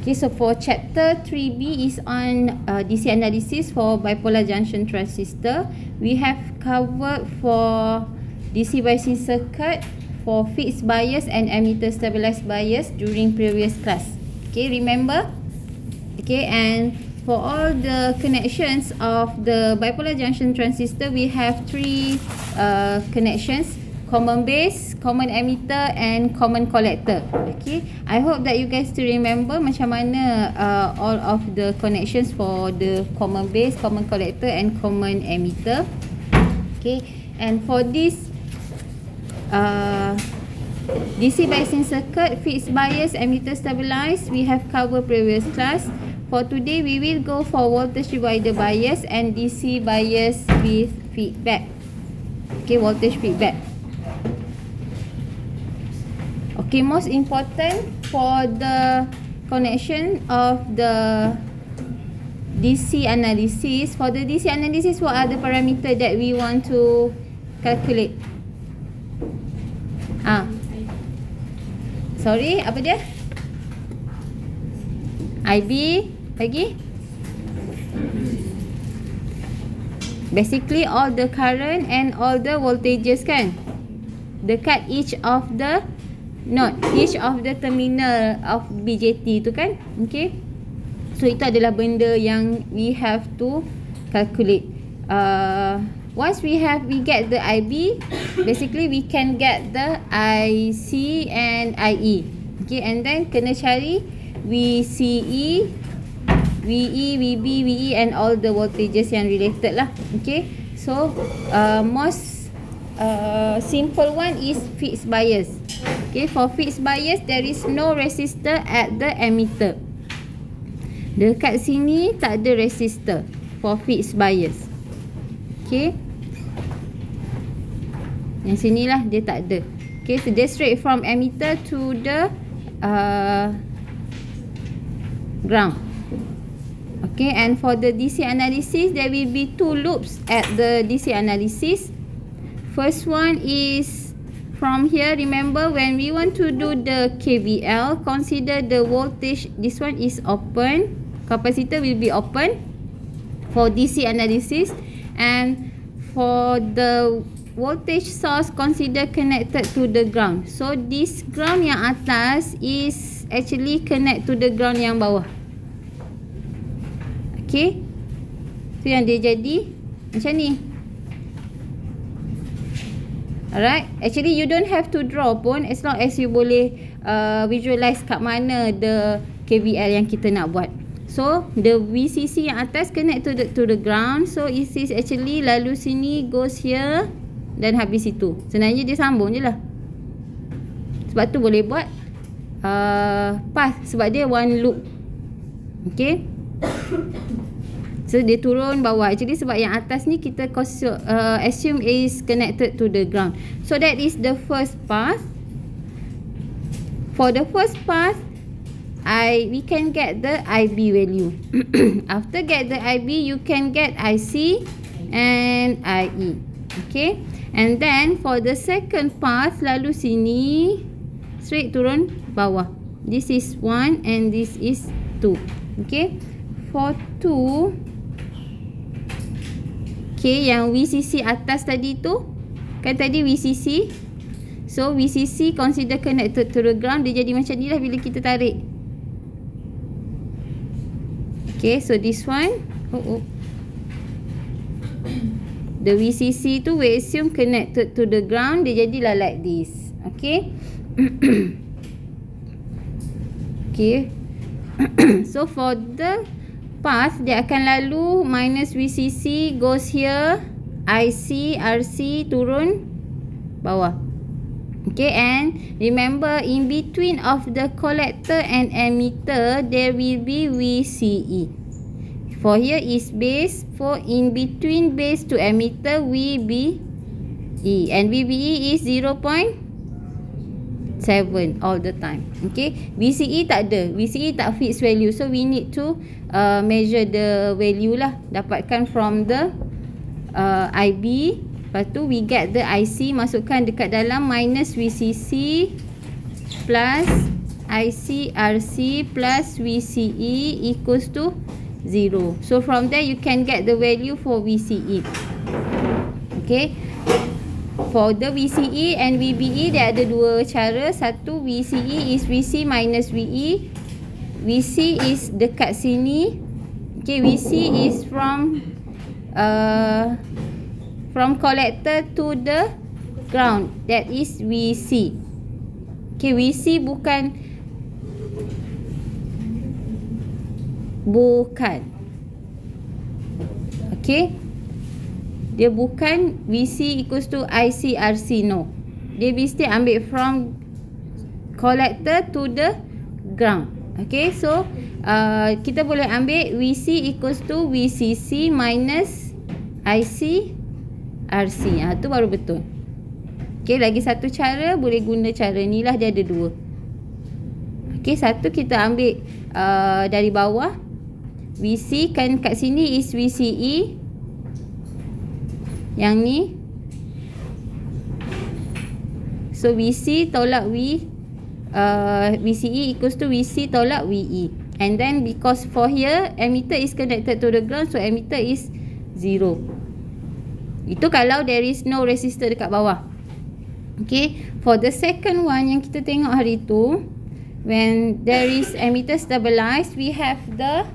Okay, so for chapter 3B is on DC analysis for bipolar junction transistor. We have covered for DC biasing circuit, for fixed bias and emitter stabilized bias during previous class. Okay, remember? Okay, and for all the connections of the bipolar junction transistor, we have three connections: common base, common emitter and common collector. Okay, I hope that you guys to remember macam mana all of the connections for the common base, common collector and common emitter. Okay, and for this DC biasing circuit, fixed bias, emitter stabilized, we have covered previous class. For today, we will go for voltage divider bias and DC bias with feedback. Okay, voltage feedback. Okay, most important for the connection of the DC analysis. For the DC analysis, what are the parameter that we want to calculate? Sorry, apa dia? IB lagi? Basically all the current and all the voltages kan? Dekat each of the node, each of the terminal of BJT tu kan? Okay. So itu adalah benda yang we have to calculate. Once we get the IB, basically we can get the IC and IE. Okay, and then kena cari VCE, VE, VB, VE and all the voltages yang related lah. Okay, so most simple one is fixed bias. Okay, for fixed bias there is no resistor at the emitter. Dekat sini tak ada resistor for fixed bias. Okay, yang sinilah dia tak ada. Okay, so dia straight from emitter to the ground. Okay, and for the DC analysis, there will be two loops at the DC analysis. First one is from here. Remember, when we want to do the KVL, consider the voltage. This one is open. Capacitor will be open for DC analysis, and for the voltage source consider connected to the ground. So this ground yang atas is actually connect to the ground yang bawah. Okay, so yang dia jadi macam ni. Alright, actually you don't have to draw pun, as long as you boleh visualize kat mana the KVL yang kita nak buat. So the VCC yang atas connect to the ground. So it is actually lalu sini goes here dan habis situ. Sebenarnya dia sambung je lah. Sebab tu boleh buat path, sebab dia one loop. Okay, so dia turun bawah. Actually sebab yang atas ni kita assume is connected to the ground. So that is the first path. For the first path, we can get the IB value. After get the IB, you can get IC and IE. Okay, and then for the second path, lalu sini straight turun bawah. This is 1 and this is 2. Okay, for 2, okay, yang VCC atas tadi tu kan, tadi VCC. So VCC consider connected to the ground. Dia jadi macam ni lah bila kita tarik. Okay, so this one, the VCC tu we assume connected to the ground. Dia jadilah like this. Okay. Okay. So for the path, dia akan lalu minus VCC goes here, IC, RC turun bawah. Okay, and remember in between of the collector and emitter there will be VCE. For here is base, for in between base to emitter VBE, and VBE is 0.7 all the time. Okay, VCE tak ada, VCE tak fixed value, so we need to measure the value lah, dapatkan from the IB. Lepas tu we get the IC, masukkan dekat dalam minus VCC plus IC RC plus VCE equals to 0. So from there you can get the value for VCE. Okay, for the VCE and VBE dia ada dua cara. Satu, VCE is VC minus VE. VC is dekat sini. Okay, VC is from collector to the ground, that is VC. Okay, VC bukan okay, dia bukan VC equals to ICRC, no. Dia mesti ambil from collector to the ground. Okay, so kita boleh ambil VC equals to VCC minus ICRC. Tu baru betul. Okay, lagi satu cara boleh guna cara ni lah, dia ada dua. Okay, satu kita ambil dari bawah. VC kan kat sini is VCE. Yang ni. So VC tolak VCE equals to VC tolak VE. And then because for here emitter is connected to the ground, so emitter is 0. Itu kalau there is no resistor dekat bawah. Okay, for the second one yang kita tengok hari tu, when there is emitter stabilized, we have the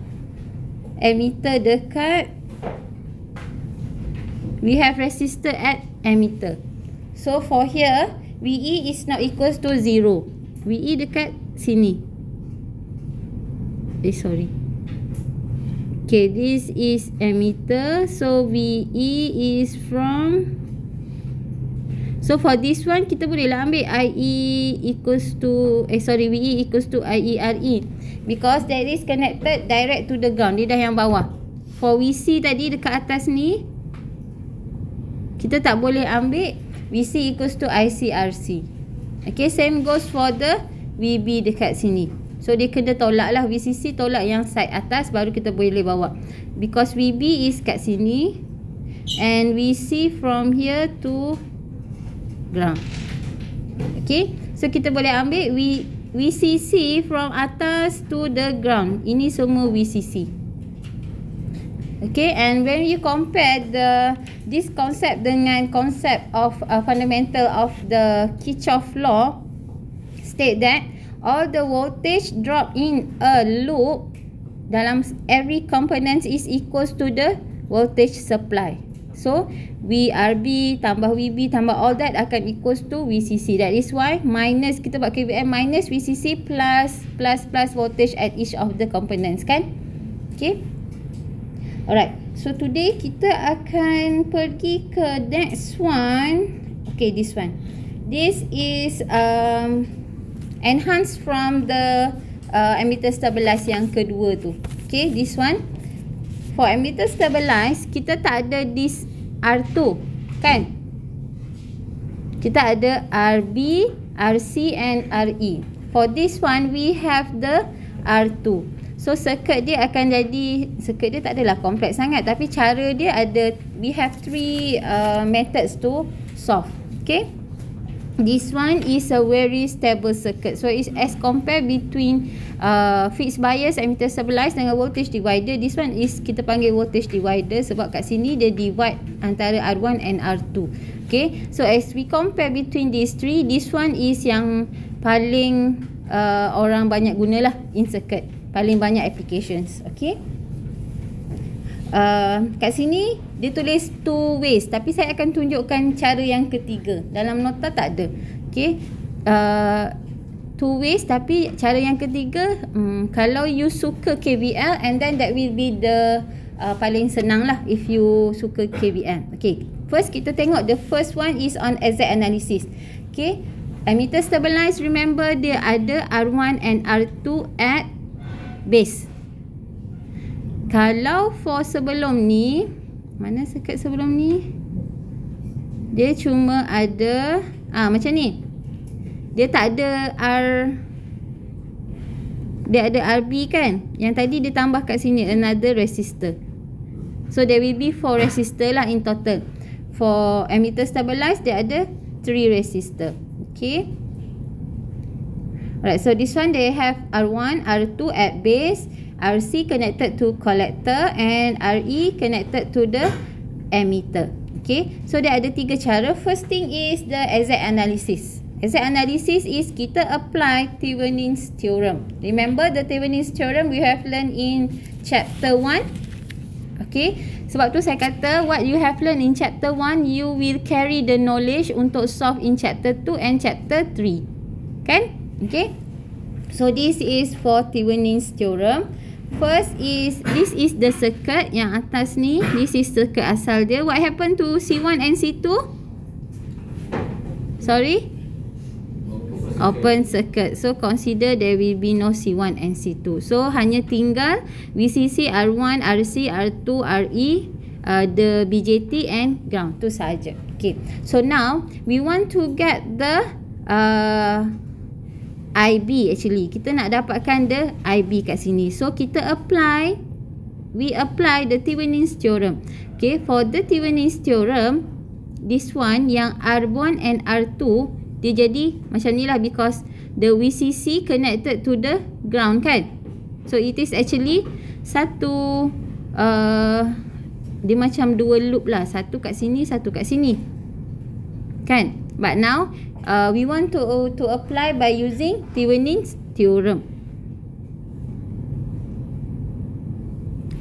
emitter dekat, we have resistor at emitter. So for here VE is not equals to 0. VE dekat sini. Sorry. Okay, this is emitter. So VE is from, so for this one kita boleh lah ambil IE equals to VE equals to IERE, because that is connected direct to the ground. Dia dah yang bawah. For VC tadi dekat atas ni, kita tak boleh ambil VC equals to ICRC. Okay, same goes for the VB dekat sini. So dia kena tolak lah, VCC tolak yang side atas, baru kita boleh bawa. Because VB is kat sini and VC from here to ground. Okay, so kita boleh ambil VCC from atas to the ground. Ini semua VCC. Okay, and when you compare this concept dengan concept of fundamental of the Kirchhoff law, state that all the voltage drop in a loop dalam every component is equals to the voltage supply. So VRB tambah VB tambah all that akan equals to VCC. That is why minus, kita buat KVM minus VCC plus voltage at each of the components, kan? Okay. Alright. So today kita akan pergi ke next one. Okay, this one. This is enhanced from the emitter stabilized yang kedua tu. Okay, this one. For emitter stabilized, kita tak ada this R2, kan? Kita ada RB, RC and RE. For this one, we have the R2. So circuit dia akan jadi, circuit dia tak adalah kompleks sangat, tapi cara dia ada, we have three methods to solve. Okay, this one is a very stable circuit. So it's as compared between fixed bias emitter stabilized dengan voltage divider. This one is kita panggil voltage divider sebab kat sini dia divide antara R1 and R2. Okay, so as we compare between these three, this one is yang paling orang banyak gunalah in circuit, paling banyak applications. Okay, kat sini dia tulis 2 ways, tapi saya akan tunjukkan cara yang ketiga. Dalam nota tak ada. Okay, 2 ways, tapi cara yang ketiga, kalau you suka KVL, and then that will be the paling senang lah if you suka KVL. Okay, first kita tengok, the first one is on exact analysis. Okay, emitter stabilized, remember dia ada R1 and R2 at base. Kalau for sebelum ni, mana circuit sebelum ni, dia cuma ada macam ni. Dia tak ada dia ada RB kan. Yang tadi dia tambah kat sini another resistor. So there will be 4 resistor lah in total. For emitter stabilized dia ada 3 resistor. Okay, Alright, so this one they have R1, R2 at base, RC connected to collector and RE connected to the emitter. Okay, so dia ada 3 cara. First thing is the exact analysis. Exact analysis is kita apply Thevenin's theorem. Remember the Thevenin's theorem we have learned in chapter 1. Okay, sebab tu saya kata what you have learned in chapter 1 you will carry the knowledge untuk solve in chapter 2 and chapter 3. Kan? Okay, so this is for Thevenin's theorem. First is, this is the circuit yang atas ni. This is circuit asal dia. What happened to C1 and C2? Sorry? Open circuit. So consider there will be no C1 and C2. So hanya tinggal VCC, R1, RC, R2, RE, the BJT and ground. Tu saja. Okay. So now we want to get the IB actually. Kita nak dapatkan the IB kat sini. So kita apply, we apply the Thevenin's theorem. Okay, for the Thevenin's theorem, this one yang R1 and R2 dia jadi macam ni lah because the VCC connected to the ground kan. So it is actually satu dia macam 2 loop lah. Satu kat sini, satu kat sini. Kan? But now we want to apply by using Thevenin's theorem.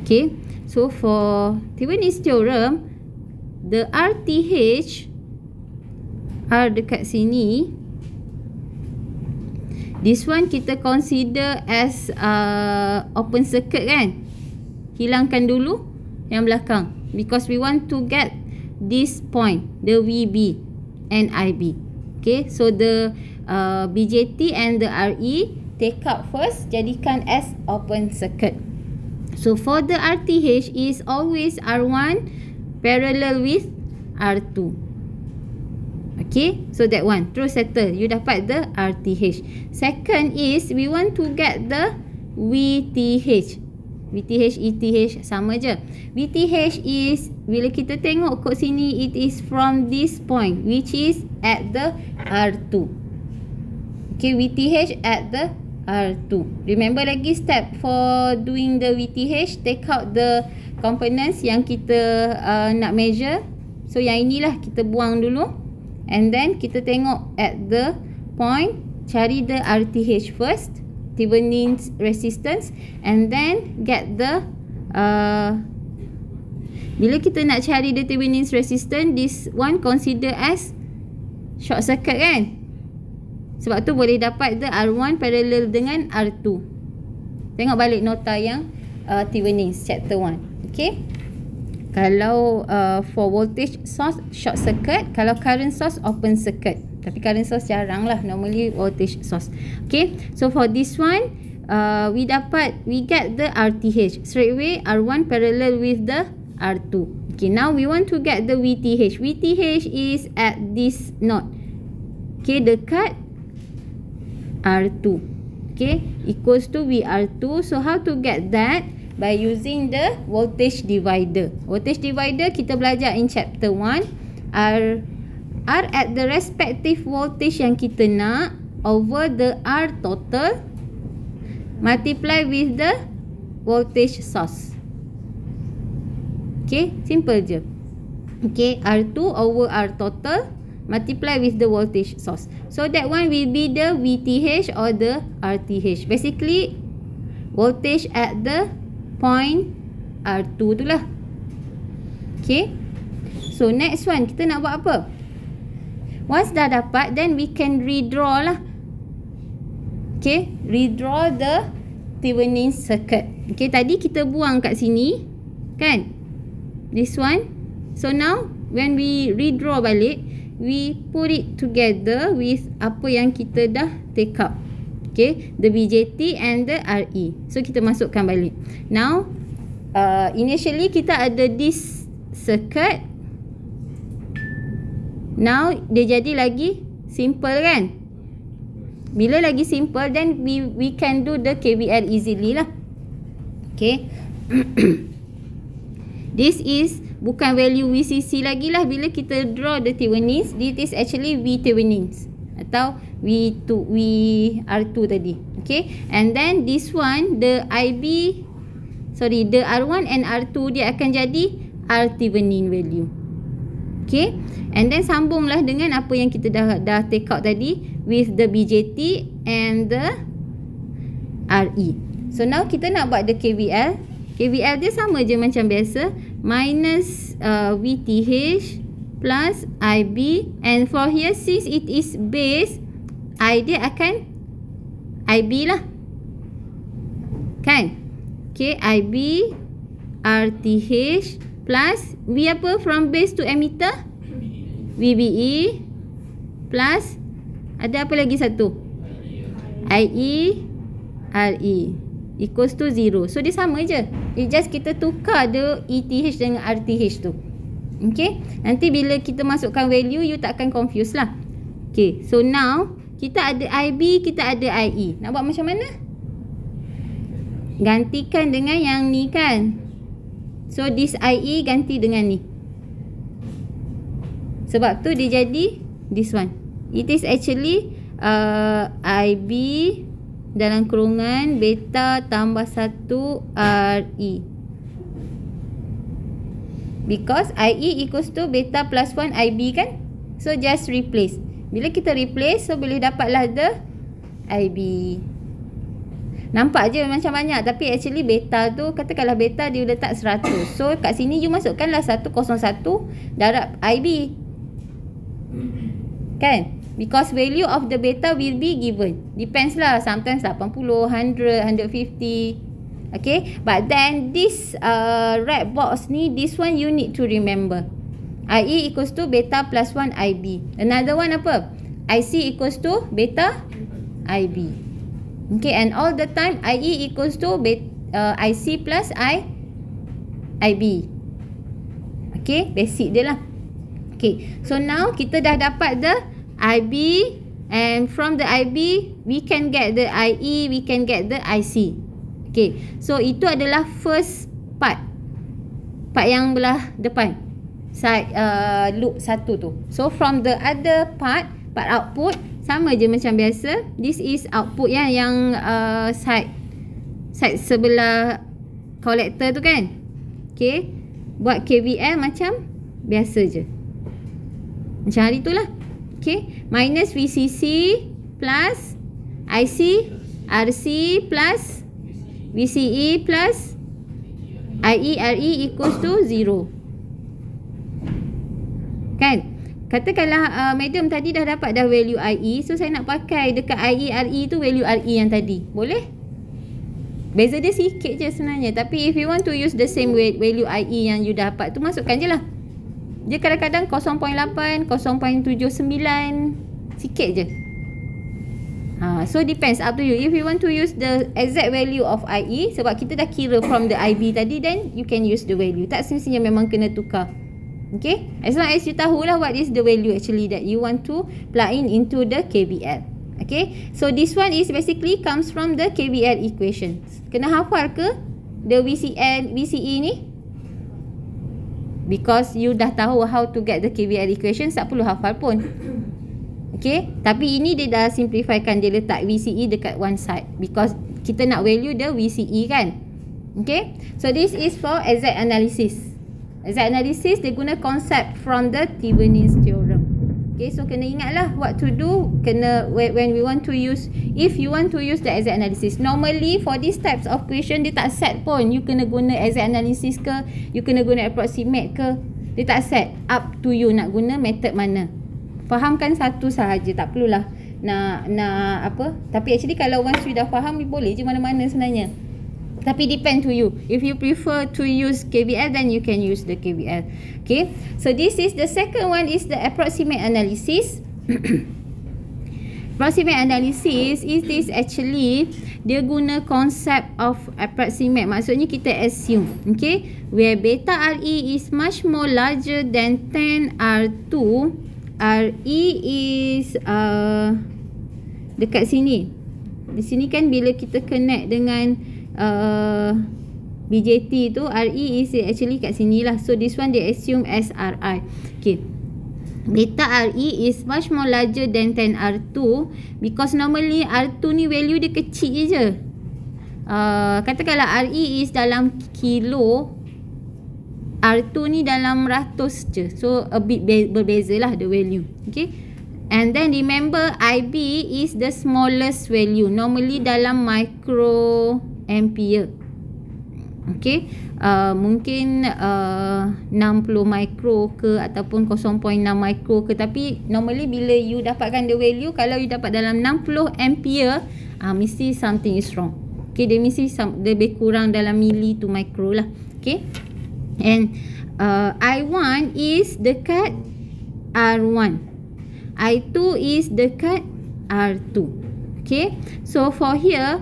Okay, so for Thevenin's theorem, the RTH R dekat sini, this one kita consider as open circuit kan. Hilangkan dulu yang belakang because we want to get this point, the VB and IB. Okay, so the BJT and the RE take out first, jadikan as open circuit. So for the RTH is always R1 parallel with R2. Okay, so that one terus settle, you dapat the RTH. Second is we want to get the VTH. VTH, ETH sama je. VTH is bila kita tengok kat sini, it is from this point which is at the R2. Okay, VTH at the R2. Remember lagi step for doing the VTH, take out the components yang kita nak measure. So yang inilah kita buang dulu, and then kita tengok at the point, cari the RTH first, Thevenin's resistance, and then get the bila kita nak cari the Thevenin's resistance, this one consider as short circuit kan. Sebab tu boleh dapat the R1 parallel dengan R2. Tengok balik nota yang Thevenin's chapter 1. Okay, kalau for voltage source short circuit, kalau current source open circuit. Tapi current source jarang lah, normally voltage source. Okay, so for this one we get the RTH straight away, R1 parallel with the R2. Okay, now we want to get the VTH. VTH is at this node. Okay, dekat R2. Okay, equals to VR2. So how to get that? By using the voltage divider. Voltage divider kita belajar in chapter 1. R at the respective voltage yang kita nak over the R total multiply with the voltage source. Okay, simple je. Okay, R2 over R total multiply with the voltage source. So that one will be the VTH or the RTH. Basically voltage at the point R2 tu lah. Okay, so next one kita nak buat apa? Once dah dapat, then we can redraw lah. Okay, redraw the Thevenin's circuit. Okay, tadi kita buang kat sini kan, this one. So now when we redraw balik, we put it together with apa yang kita dah take up. Okay, the BJT and the RE. So kita masukkan balik. Now initially kita ada this circuit. Now dia jadi lagi simple kan. Bila lagi simple, then we can do the KVL easily lah. Okay. This is bukan value VCC lagi lah. Bila kita draw the Thevenin's, this is actually V Thevenin's atau R2 tadi. Okay, and then this one the the R1 and R2 dia akan jadi R Thevenin value. Okay, and then sambunglah dengan apa yang kita dah take out tadi with the BJT and the RE. So now kita nak buat the KVL. KVL dia sama je macam biasa, minus VTH plus IB, and for here since it is base, I dia akan IB lah, kan? Okay, IB RTH plus V apa from base to emitter? VBE plus ada apa lagi satu? IE RE equals to 0. So dia sama je. It just kita tukar the ETH dengan RTH tu. Okay, nanti bila kita masukkan value, you tak akan confuse lah. Okay, so now kita ada IB, kita ada IE. Nak buat macam mana? Gantikan dengan yang ni kan. So this IE ganti dengan ni. Sebab tu dia jadi this one. It is actually IB dalam kurungan beta tambah 1 RE. Because IE equals to beta plus 1 IB kan. So just replace. Bila kita replace, so boleh dapatlah the IB. Nampak je macam banyak, tapi actually beta tu, katakanlah beta dia letak 100. So kat sini you masukkanlah 101 darab IB. Kan? Because value of the beta will be given. Depends lah, sometimes 80, 100, 150. Okay, but then this red box ni, this one you need to remember. IE equals to beta plus 1 IB. Another one apa? IC equals to beta IB. Okay, and all the time IE equals to IC plus IB. Okay, basic dia lah. Okay, so now kita dah dapat the IB, and from the IB we can get the IE, we can get the IC. Okay, so itu adalah first part yang belah depan side loop 1 tu. So from the other part output, sama je macam biasa. This is output yang side sebelah collector tu kan. Okay, buat KVL macam biasa je, macam hari tu lah. Okay, minus VCC plus IC RC plus VCE plus IE RE equals to 0. Kan? Katakanlah madam tadi dah dapat dah value IE, so saya nak pakai dekat IE RE tu value RE yang tadi. Boleh? Beza dia sikit je sebenarnya, tapi if you want to use the same value IE yang you dapat tu, masukkan je lah. Dia kadang-kadang 0.8, 0.79, sikit je. So depends, up to you. If you want to use the exact value of IE, sebab kita dah kira from the IB tadi, then you can use the value. Tak semestinya memang kena tukar. Okay, as long as you tahulah what is the value actually that you want to plug in into the KVL. Okay, so this one is basically comes from the KVL equation. Kena hafal ke the VCE ni? Because you dah tahu how to get the KVL equation, tak perlu hafal pun. Okay, tapi ini dia dah simplifykan, dia letak VCE dekat one side because kita nak value the VCE kan. Okay, so this is for exact analysis. Exact analysis dia guna concept from the Thevenin's theorem. Okay, so kena ingatlah what to do kena when we want to use, if you want to use the exact analysis. Normally for these types of question dia tak set pun you kena guna exact analysis ke, you kena guna approximate ke, dia tak set. Up to you nak guna method mana. Fahamkan satu sahaja, tak perlulah nak apa. Tapi actually kalau once you dah faham, boleh je mana-mana sebenarnya. Tapi depend to you. If you prefer to use KVL, then you can use the KVL. Okay, so this is the second one, is the approximate analysis. Approximate analysis is this actually dia guna concept of approximate. Maksudnya kita assume, okay, where beta RE is much more larger than 10 R2, RE is dekat sini. Di sini kan bila kita connect dengan BJT tu, RE is actually kat sini lah. So this one they assume as RI. Okay, beta RE is much more larger than 10 R2 because normally R2 ni value dia kecil je. Katakanlah RE is dalam kilo, R2 ni dalam ratus je. So a bit berbeza lah the value. Okay. And then remember IB is the smallest value. Normally dalam microampere. Okay. Mungkin 60 micro ke ataupun 0.6 micro ke. Tapi normally bila you dapatkan the value, kalau you dapat dalam 60 ampere, mesti something is wrong. Okay. Dia mesti lebih kurang dalam milli to micro lah. Okay. And I1 is dekat R1. I2 is dekat R2. Okay. So for here,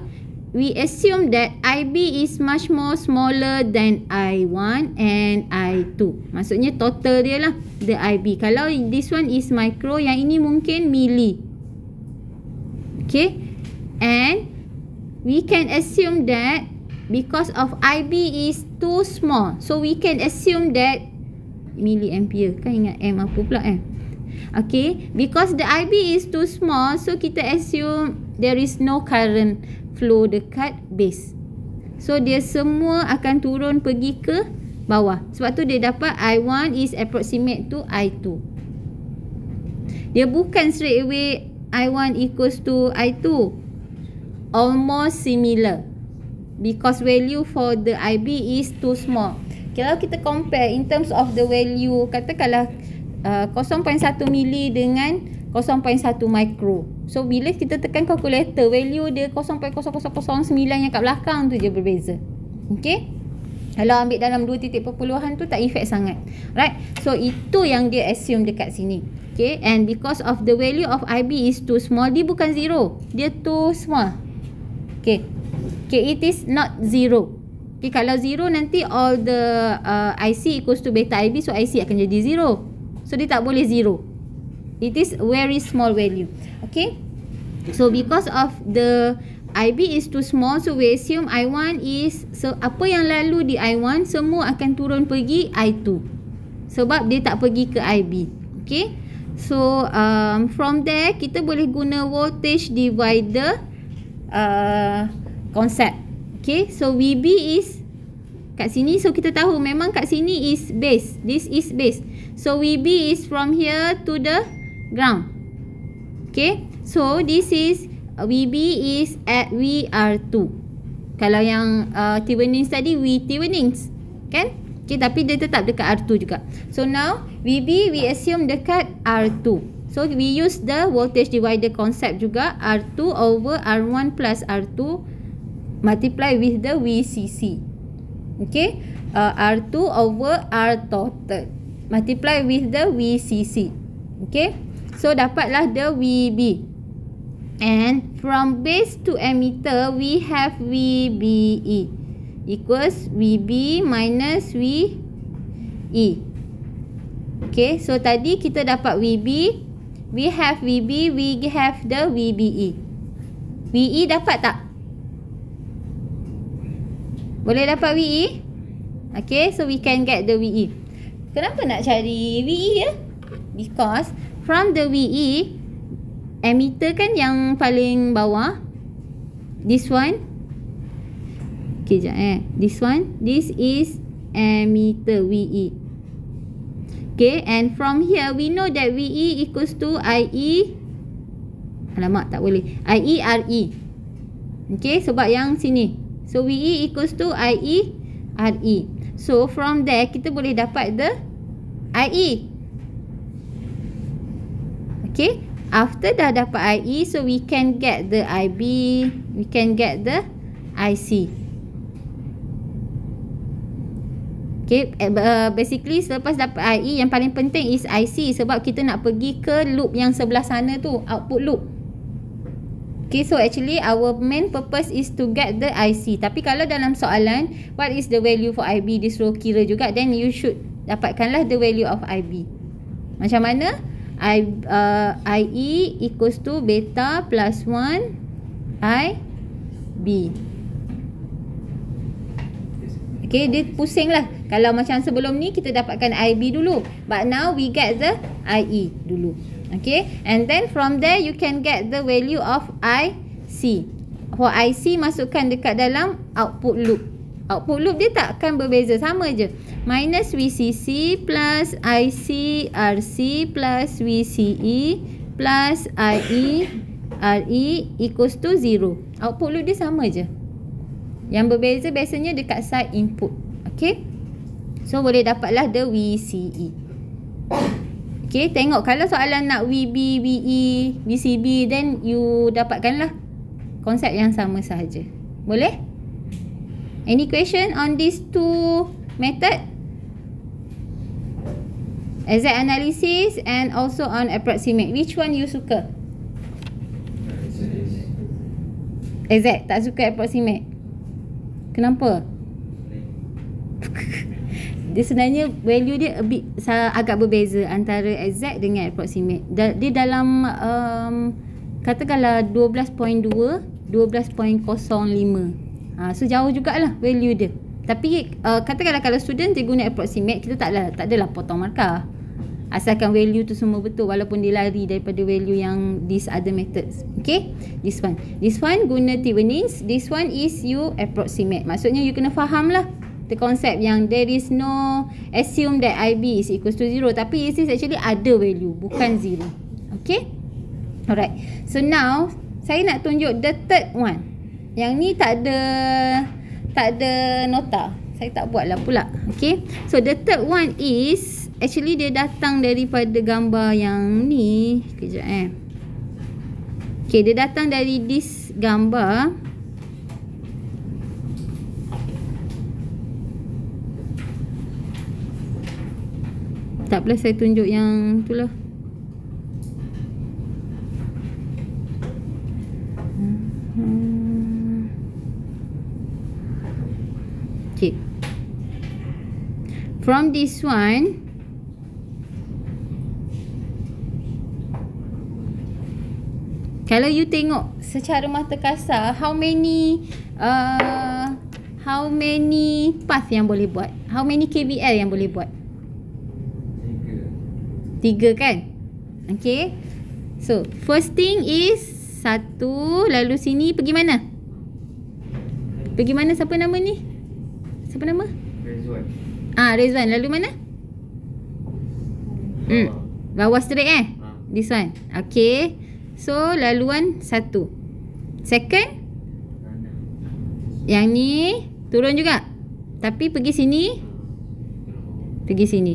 we assume that IB is much more smaller than I1 and I2. Maksudnya total dia lah, the IB. Kalau this one is micro, yang ini mungkin milli. Okay. And we can assume that because of IB is too small, so we can assume that milliampere. Kan ingat M apa pula Okay, because the IB is too small, so kita assume there is no current flow dekat base. So dia semua akan turun pergi ke bawah. Sebab tu dia dapat I1 is approximate to I2. Dia bukan straight away I1 equals to I2. Almost similar. Because value for the IB is too small. Kalau kita compare in terms of the value, katakanlah 0.1 mili dengan 0.1 micro. So bila kita tekan calculator, value dia 0.0009 yang kat belakang tu je berbeza. Okay. Kalau ambil dalam 2 titik perpuluhan tu tak effect sangat. Right. So itu yang dia assume dekat sini. Okay. And because of the value of IB is too small, dia bukan zero. Dia too small. Okay. Okay. It is not zero. Okay. Kalau zero nanti all the IC equals to beta IB. So IC akan jadi zero. So dia tak boleh zero. It is very small value. Okay. So because of the IB is too small, so we assume I1 is, so apa yang lalu di I1 semua akan turun pergi I2. Sebab dia tak pergi ke IB. Okay. So from there kita boleh guna voltage divider concept. Okay. So VB is kat sini, so kita tahu memang kat sini is base. This is base. So VB is from here to the ground. Okay. So this is VB is at VR2. Kalau yang Thevenin's tadi V Thevenin's. Kan? Okay. Tapi dia tetap dekat R2 juga. So now VB we assume dekat R2. So we use the voltage divider concept juga. R2 over R1 plus R2 multiply with the VCC. Okay. R2 over R total multiply with the VCC. Okay. So dapatlah the VB. And from base to emitter we have VBE equals VB minus VE. Okay. So tadi kita dapat VB, we have VB, we have the VBE. VE dapat tak? Boleh dapat VE? Okay. So we can get the VE. Kenapa nak cari VE ya? Because from the VE, emitter kan yang paling bawah. This one. Okay, sekejap This one. This is emitter VE. Okay, and from here we know that VE equals to IE. Alamak, tak boleh. IE RE. Okay, sebab yang sini. So VE equals to IE RE. So from there kita boleh dapat the IE. Okay. After dah dapat IE, so we can get the IB, we can get the IC. Okay. Basically selepas dapat IE, yang paling penting is IC. Sebab kita nak pergi ke loop yang sebelah sana tu, output loop. Okay, so actually our main purpose is to get the IC. Tapi kalau dalam soalan, what is the value for IB, dia suruh kira juga, then you should dapatkanlah the value of IB. Macam mana? IE equals to beta plus 1 IB. Okay, dia pusing lah. Kalau macam sebelum ni kita dapatkan IB dulu, but now we get the IE dulu. Okay, and then from there you can get the value of IC. For IC masukkan dekat dalam output loop. Output loop dia tak akan berbeza, sama je. Minus VCC plus IC RC plus VCE plus IE RE equals to 0. Output loop dia sama je. Yang berbeza biasanya dekat side input. Okay, so boleh dapatlah the VCE. Okay, tengok kalau soalan nak VB, VE, VCB, then you dapatkanlah konsep yang sama sahaja. Boleh? Any question on these two method? Exact analysis and also on approximate. Which one you suka? Exact, tak suka approximate. Kenapa? Dia sebenarnya value dia agak berbeza antara exact dengan approximate. Dia dalam katakanlah 12.2, 12.05. So jauh jugalah value dia. Tapi katakanlah kalau student dia guna approximate, kita tak adalah potong markah. Asalkan value tu semua betul, walaupun dia lari daripada value yang these other methods. Okay, this one guna Thevenin's, this one is you approximate. Maksudnya you kena faham lah the concept yang there is no assume that IB is equals to 0, tapi it is actually ada value, bukan 0. Okay, alright. So now saya nak tunjuk the third one. Yang ni tak ada nota, saya tak buat lah pula. Okay, so the third one is actually dia datang daripada gambar yang ni. Kejap Okay, dia datang dari this gambar. Tak boleh saya tunjuk yang tu lah. Okay, from this one, kalau you tengok secara mata kasar, how many path yang boleh buat? How many KVL yang boleh buat? 3 kan? Okay, so first thing is 1, lalu sini pergi mana? Pergi mana? Siapa nama ni? Siapa nama? Rezwan. Rezwan. Lalu mana? Bawah straight This one. Okay, so laluan 1. Second, yang ni turun juga, tapi pergi sini, pergi sini.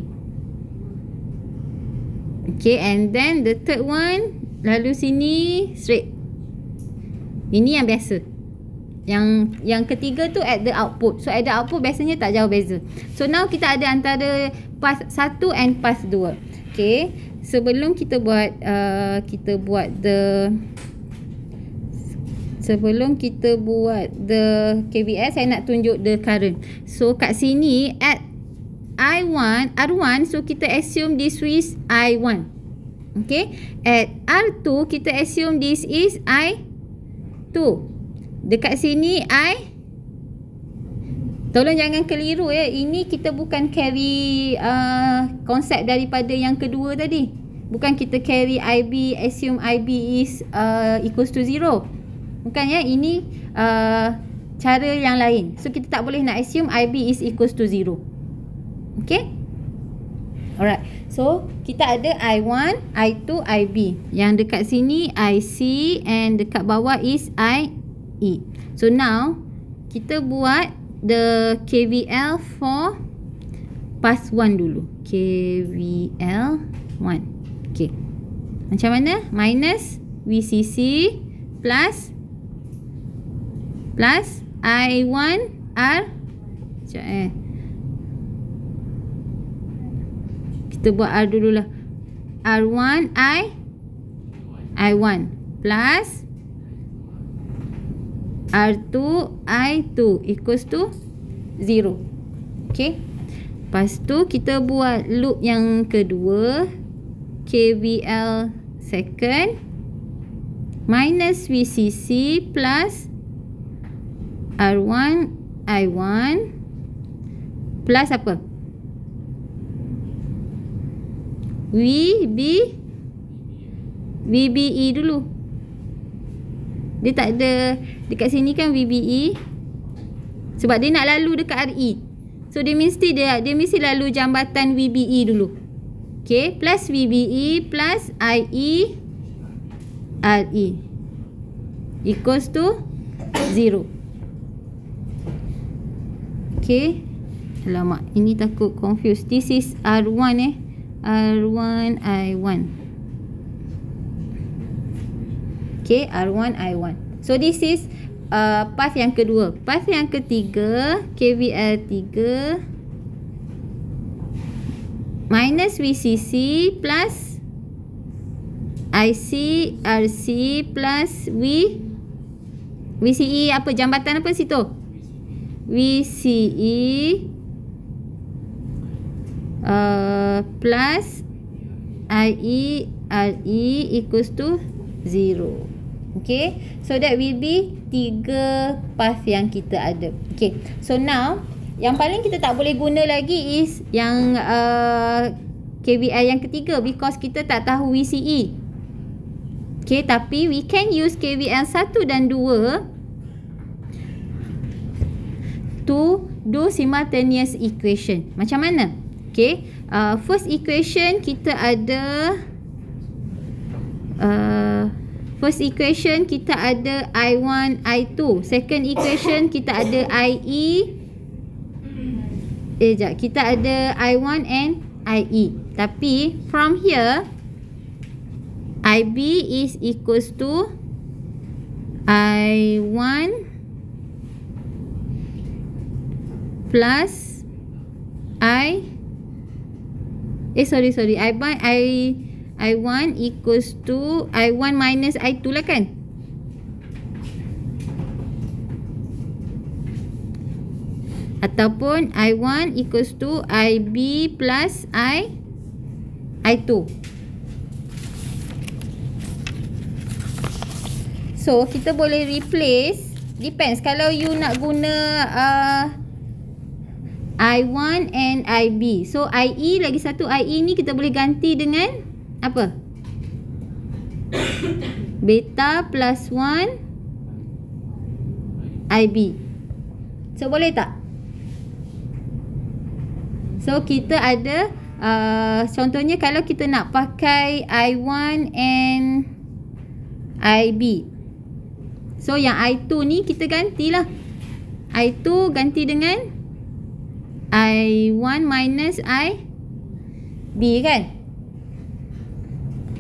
Okay, and then the third one, lalu sini straight. Ini yang biasa. Yang ketiga tu at the output. So at the output biasanya tak jauh beza. So now kita ada antara path 1 and path 2. Okay, sebelum kita buat the KVL, saya nak tunjuk the current. So kat sini at R1, so kita assume this is I1. Okay, at R2 kita assume this is I2. Dekat sini tolong jangan keliru ya, ini kita bukan carry konsep daripada yang kedua tadi. Bukan kita carry IB, assume IB is equals to 0. Bukan ya, ini cara yang lain. So kita tak boleh nak assume IB is equals to 0. Okay, alright. So kita ada I1, I2, IB. Yang dekat sini IC, and dekat bawah is IE. So now kita buat the KVL for path 1 dulu. KVL 1. Okay, macam mana? Minus VCC plus I1 R. Kita buat R dululah. R1 I1 plus R2 I2 equals to 0. Okay, lepas tu kita buat loop yang kedua, KVL second minus VCC plus R1 I1 plus apa? VBE dulu. Dia tak ada dekat sini kan VBE. Sebab dia nak lalu dekat RE. So dia mesti lalu jambatan VBE dulu. Okay, plus VBE plus IE RE equals to 0. Okay. Alamak, ini takut confuse. This is R1 R1 I1. Okay, R1 I1. So this is path yang kedua. Path yang ketiga, KVL 3 minus VCC plus IC RC plus VCE apa jambatan apa situ? VCE plus IE RE equals to 0. Okay, so that will be 3 path yang kita ada. Okay, so now yang paling kita tak boleh guna lagi is yang KVL yang ketiga, because kita tak tahu VCE. Okay, tapi we can use KVL 1 dan 2 to do simultaneous equation. Macam mana? Okay, first equation kita ada I1, I2. Second equation kita ada kita ada I1 and IE. Tapi from here IB is equals to I1 plus I1 equals to I1 minus I2 lah kan. Ataupun I1 equals to IB plus I2. So kita boleh replace, depends kalau you nak guna I1 and IB. So IE lagi satu IE ni kita boleh ganti dengan apa? Beta plus 1 IB. So boleh tak? So kita ada contohnya kalau kita nak pakai I1 and IB. So yang I2 ni kita gantilah. I2 ganti dengan I1 minus IB kan?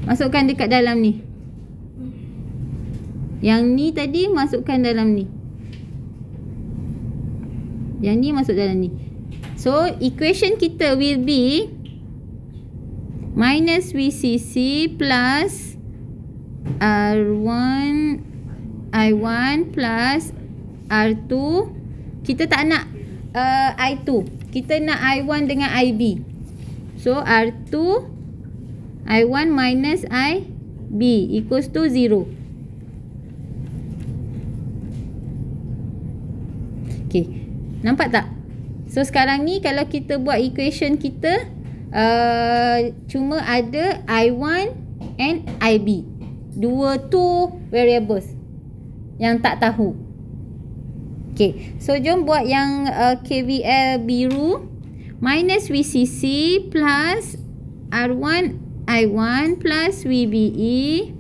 Masukkan dekat dalam ni. Yang ni tadi masukkan dalam ni. Yang ni masuk dalam ni. So equation kita will be minus VCC plus R1 I1 plus R2. Kita tak nak I2. Kita nak I1 dengan IB. So R2 I1 minus IB equals to 0. Okay, nampak tak? So sekarang ni kalau kita buat equation kita cuma ada I1 and IB. Two variables yang tak tahu. Okay, so jom buat yang KVL biru. Minus VCC plus R1 I1 plus VBE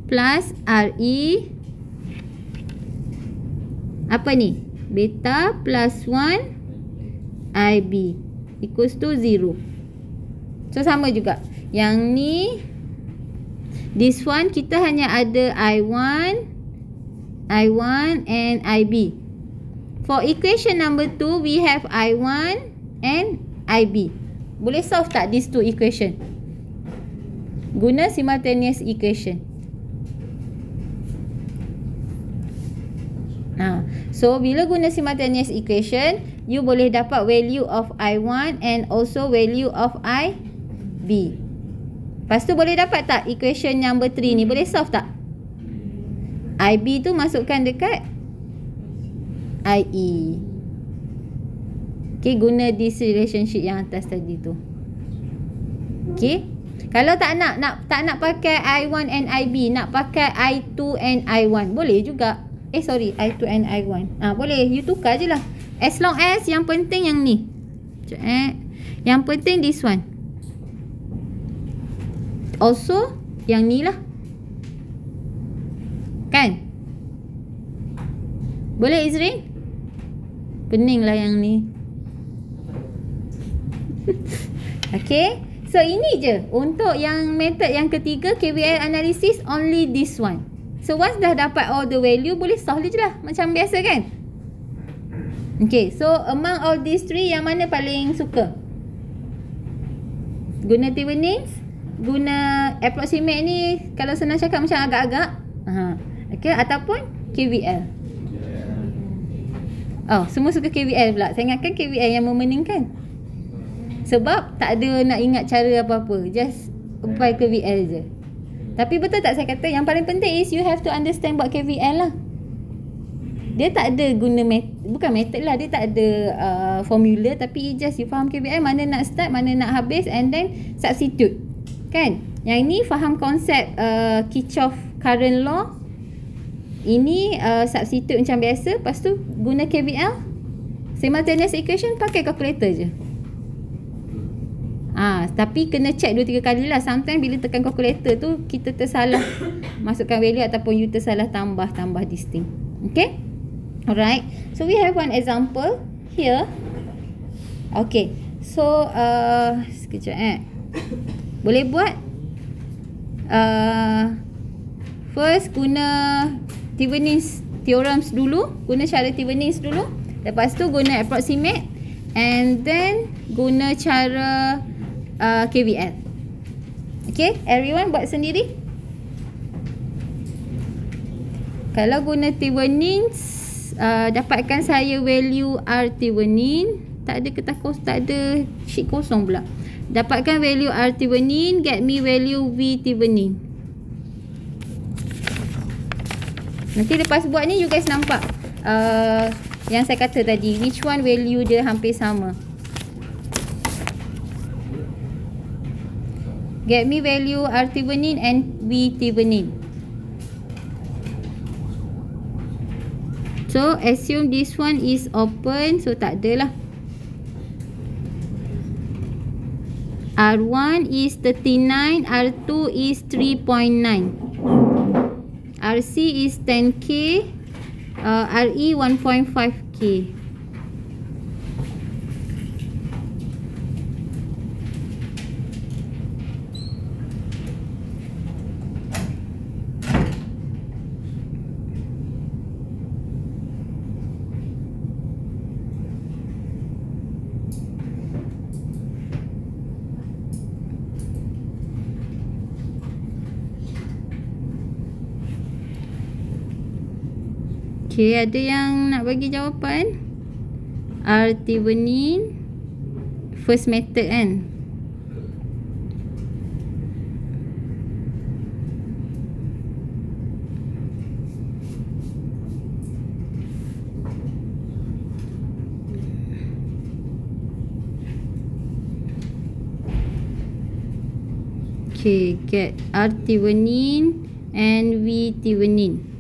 plus RE. Apa ni? Beta plus 1 IB equals to 0. So sama juga. Yang ni, this one kita hanya ada I1 and IB. For equation number 2, we have I1 and IB. Boleh solve tak these two equation? Guna simultaneous equation. So bila guna simultaneous equation, you boleh dapat value of I1 and also value of IB. Lepas tu boleh dapat tak equation number 3 ni? Boleh solve tak? IB tu masukkan dekat IE. Okay, guna this relationship yang atas tadi tu. Okay. Kalau tak nak pakai I1 and IB, nak pakai I2 and I1, boleh juga. I2 and I1. Boleh, you tukar je lah. As long as yang penting yang ni. Yang penting this one. Also, yang ni lah. Kan? Boleh Izrin? Pening lah yang ni. Okay. So ini je untuk yang method yang ketiga, KVL analysis, only this one. So once dah dapat all the value, boleh solve je lah macam biasa kan. Okay, so among all these three, yang mana paling suka? Guna Thevenin's, guna approximate ni, kalau senang cakap macam agak-agak, okay, ataupun KVL. Oh, semua suka KVL pula. Saya ingatkan KVL yang memeningkan. Sebab tak ada nak ingat cara apa-apa, just apply KVL je. Tapi betul tak saya kata, yang paling penting is you have to understand buat KVL lah. Dia tak ada guna bukan method lah, dia tak ada formula, tapi just you faham KVL, mana nak start, mana nak habis, and then substitute. Kan? Yang ini faham konsep Kirchhoff current law. Ini substitute macam biasa, lepas tu guna KVL, simultaneous equation, pakai calculator je. Tapi kena check 2-3 kali lah. Sometimes bila tekan calculator tu, kita tersalah masukkan value, ataupun you tersalah tambah this thing. Okay. Alright. So we have one example here. Okay. So sekejap boleh buat first guna Thevenin's theorems dulu. Guna cara Thevenin's dulu. Lepas tu guna approximate. And then guna cara KVL. Okay, everyone buat sendiri. Kalau guna Thevenin's, dapatkan saya value R Thevenin. Tak ada kertas kosong, tak ada sheet kosong pula. Dapatkan value R Thevenin, get me value V Thevenin. Nanti lepas buat ni, you guys nampak yang saya kata tadi, which one value dia hampir sama. Get me value R Thevenin and V Thevenin. So assume this one is open, so tak ada lah. R1 is 39, R2 is 3.9, RC is 10K, RE 1.5K. Okay, ada yang nak bagi jawapan? R Thevenin first method kan? Okay, get R Thevenin and V Thevenin.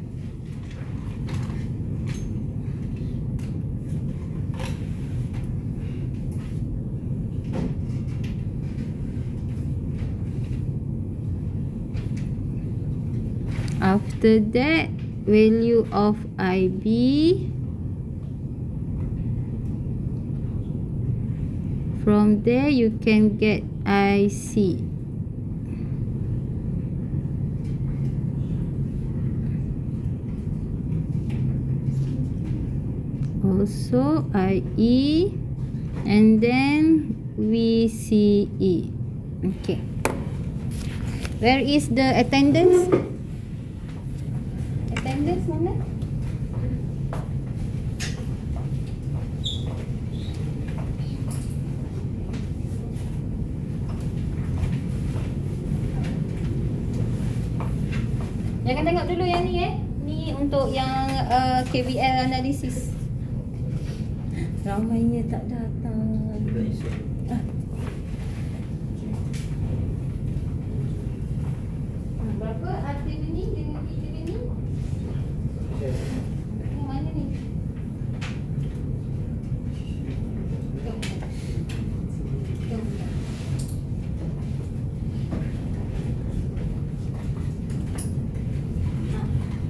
After that, value of IB. From there, you can get IC. Also, IE. And then, VCE. Okay. Where is the attendance? Attendance mana? Jangan tengok dulu yang ni Ni untuk yang KVL analysis. ramainya tak datang. Berapa arti benih dengan kita benih? Yang mana ni?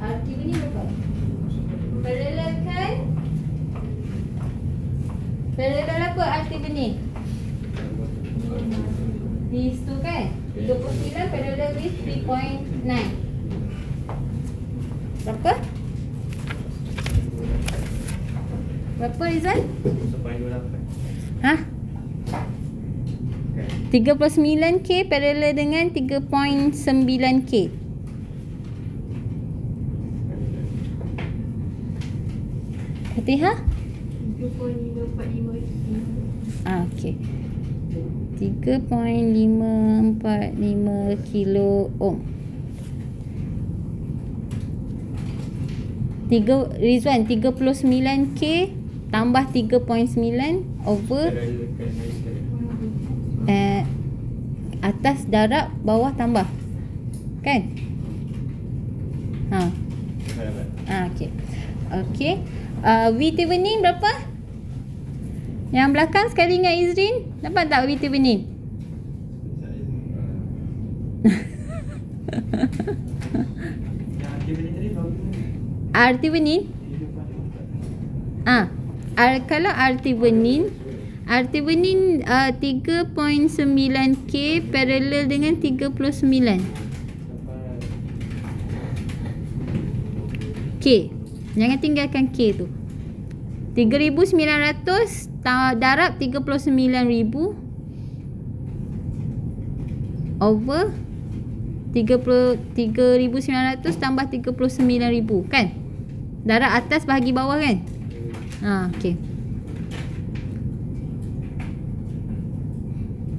Arti benih berapa? Paralelkan. Paralel apa arti benih? These two kan? 39 parallel with 3.9. Berapa? Berapa Rizal? 1.28. Hah? 39K parallel dengan 3.9K. Fatihah? 3.545. Okey. 3.545 kilo ohm. Rizwan, 39K tambah 3.9 over atas darab bawah tambah. Kan? Okey. Okey. V-Thevenin berapa? Yang belakang sekali dengan Izrin. Dapat tak V-Thevenin? R-Thevenin? Kalau R-Thevenin 3.9K parallel dengan 39 K. Jangan tinggalkan K tu. 3,900 darab 39,000 over 3,900 tambah 39,000 kan? Darab atas bahagi bawah kan? Okey.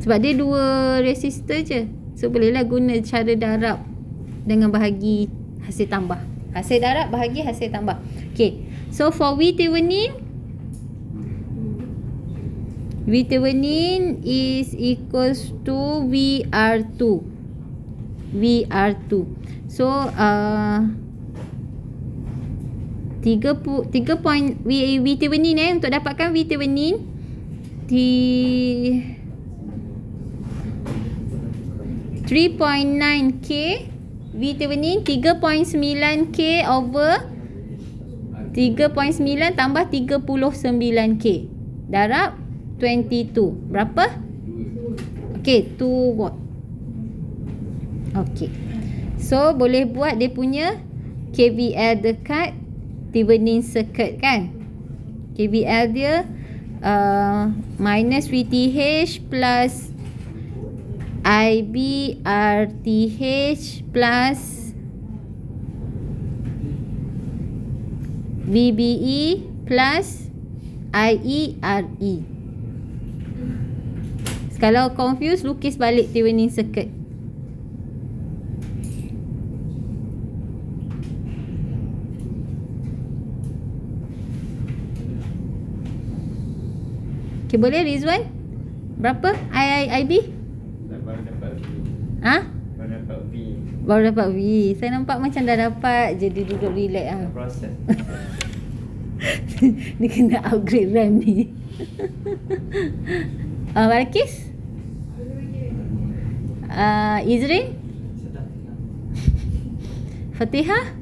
Sebab dia dua resistor je. So bolehlah guna cara darab dengan bahagi hasil tambah. Hasil darab bahagi hasil tambah. Okey. So for V-Thevenin is equals to VR2. So 3 point V-Thevenin untuk dapatkan V-Thevenin 3.9K V-Thevenin 3.9K over 3.9 tambah 39K darab 22. Berapa? Okey, 2 watt. Okey. So boleh buat dia punya KVL dekat Thevenin circuit kan? KVL dia minus VTH plus IB RTH plus VBE plus IE RE. Kalau confused, lukis balik Thevenin circuit. Okay, boleh Rizwan? Berapa IB? Baru dapat V. Baru dapat V. Baru dapat V. Saya nampak macam dah dapat je, dia duduk relax Proses. Dia kena upgrade RAM ni. Balkis? Izrin? Fatihah?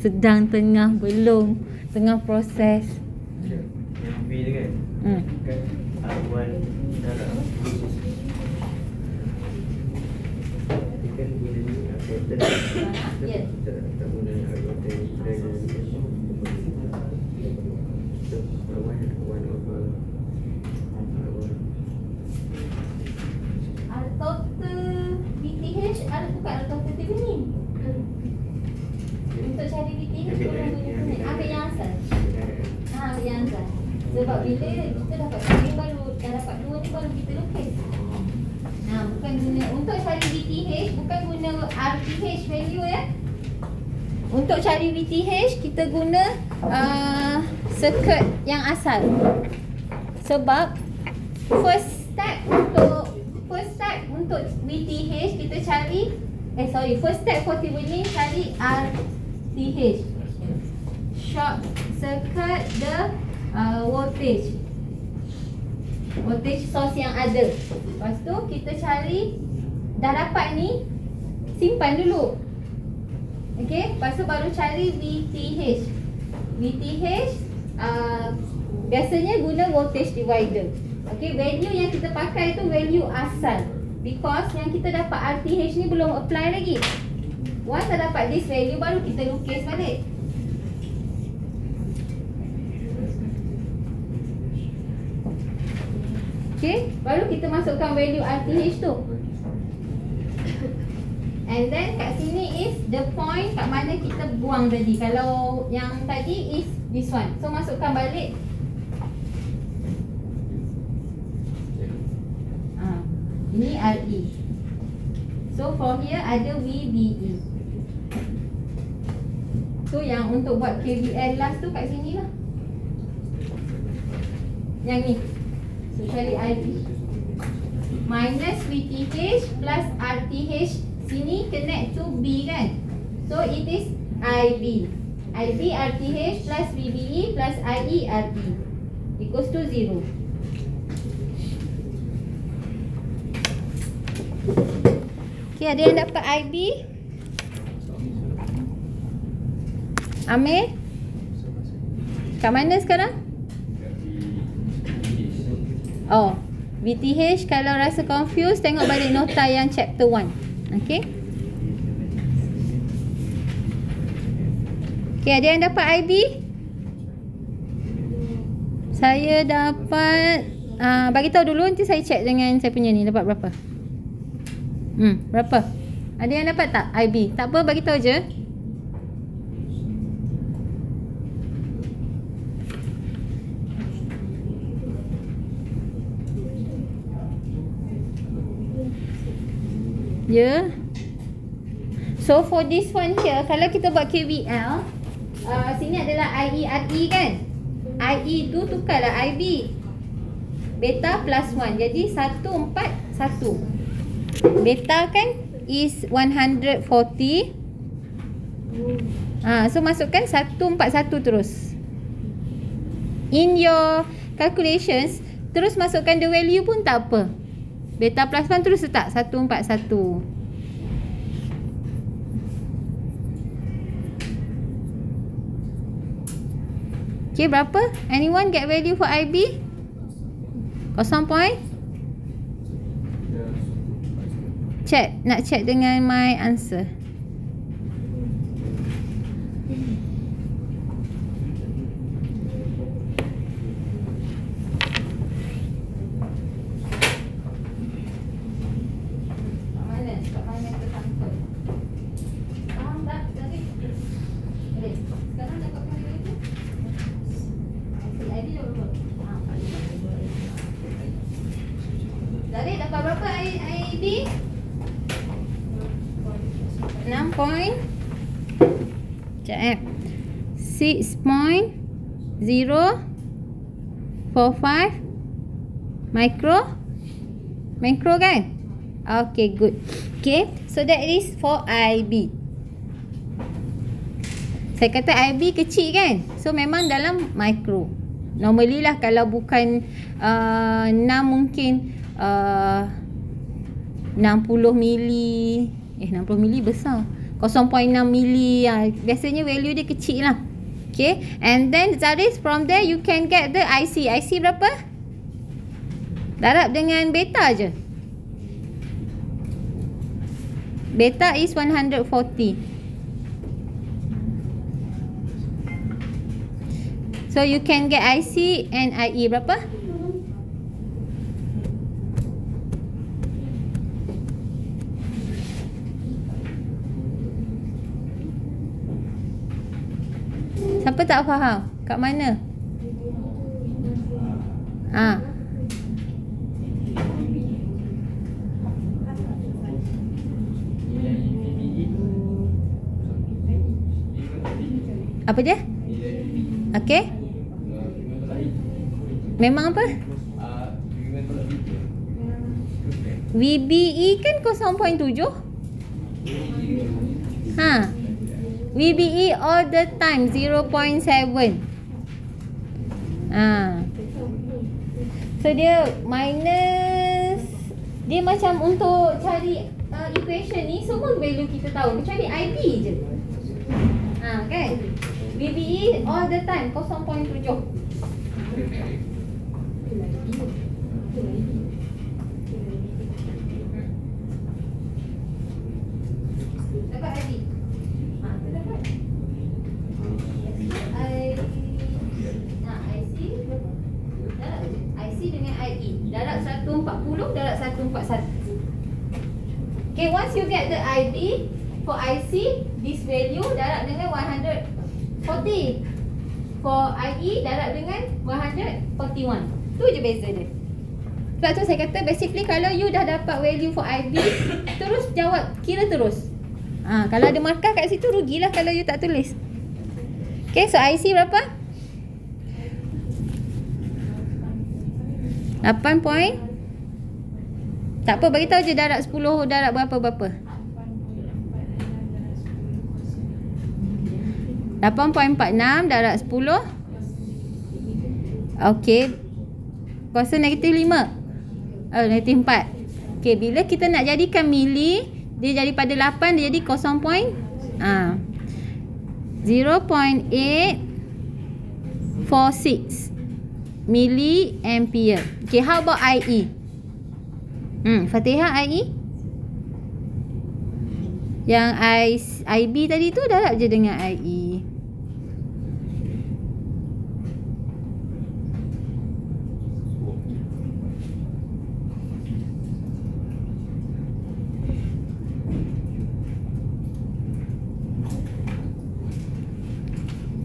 Sedang, tengah, belum. Tengah proses. Yang V tu kan? Kan R1 darab. Kan guna ni Ya. tak guna R1 dari Total VTH bukan total Thevenin. Untuk cari VTH korang guna ni. Ambil yang asal. Ambil yang asal. Sebab bila kita dapat ni baru, dah dapat dua ni baru kita lukis. Bukan guna untuk cari VTH, bukan guna RTH value ya. Untuk cari VTH kita guna circuit yang asal. Sebab first step untuk VTH kita cari first step for Thevenin cari RTH. Short circuit the voltage source yang ada. Lepas tu kita cari, dah dapat ni, simpan dulu. Okey, lepas tu baru cari VTH. Biasanya guna voltage divider. Okey, value yang kita pakai tu value asal, because yang kita dapat RTH ni belum apply lagi. Once dah dapat this value baru kita lukis balik. Okey, baru kita masukkan value RTH tu. And then kat sini is the point kat mana kita buang tadi. Kalau yang tadi is this one. So masukkan balik. Ini RE. So for here ada VBE. So yang untuk buat KVL last tu kat sini lah. Yang ni. So cari IB. Minus VTH plus RTH. Sini connect to B kan. So it is IB. IB RTH plus VBE plus IE RE equals to 0. Okay, ada yang dapat IB? Amir? Kat mana sekarang? Oh, VTH kalau rasa confused tengok balik nota yang chapter 1. Okay. Okay, ada yang dapat IB? Saya dapat bagi tahu dulu, nanti saya check dengan saya punya ni dapat berapa. Berapa? Ada yang dapat tak IB? Tak apa, bagi tahu je. Ya. So for this one here, kalau kita buat KVL, sini adalah IE RE kan. IE tu tukarlah IB. Beta plus 1. Jadi 141. Beta kan is 140. So masukkan 141 terus. In your calculations, terus masukkan the value pun tak apa. Beta plus 1 terus letak 141. Okay, berapa? Anyone get value for IB? 0 point? Check. Nak check dengan my answer. Dari dapat berapa IB? 6 point. Sekejap 6.045 micro kan? Okay, good. Okay, so that is for IB. Saya kata IB kecil kan? So memang dalam micro. Normally lah kalau bukan 6 mungkin 60 mili. 60 mili besar. 0.6 mili. Biasanya value dia kecil lah. Okay. And then Zaris, from there you can get the IC. IC berapa? Darab dengan beta je. Beta is 140. So you can get IC and IE berapa? Siapa tak faham? Kat mana? Apa dia? Okay. Memang apa? VBE kan 0.7. VBE all the time 0.7. So dia minus. Dia macam untuk cari equation ni semua value kita tahu kecuali IB je. Kan? VBE all the time 0.7. Dapat IB. Dapat. IC dengan IE. Darab 140, darab 141. Okay, once you get the IB for IC, this value darab dengan 140. For IE darab dengan 141. Tu je beza dia. Sebab tu saya kata basically kalau you dah dapat value for IB, terus jawab, kira terus. Kalau ada markah kat situ rugilah kalau you tak tulis. Okay, so IC berapa? 8 point. Tak apa, bagi tahu je darab 10, darab berapa-berapa. 8.46 darab 10. Okey. Kuasa negatif 5. Negatif 4. Okey, bila kita nak jadikan mili, dia jadi pada 8, dia jadi 0.846 milliampere. Okay, how about IE? Fatihah IE? Yang IB tadi tu darab je dengan IE.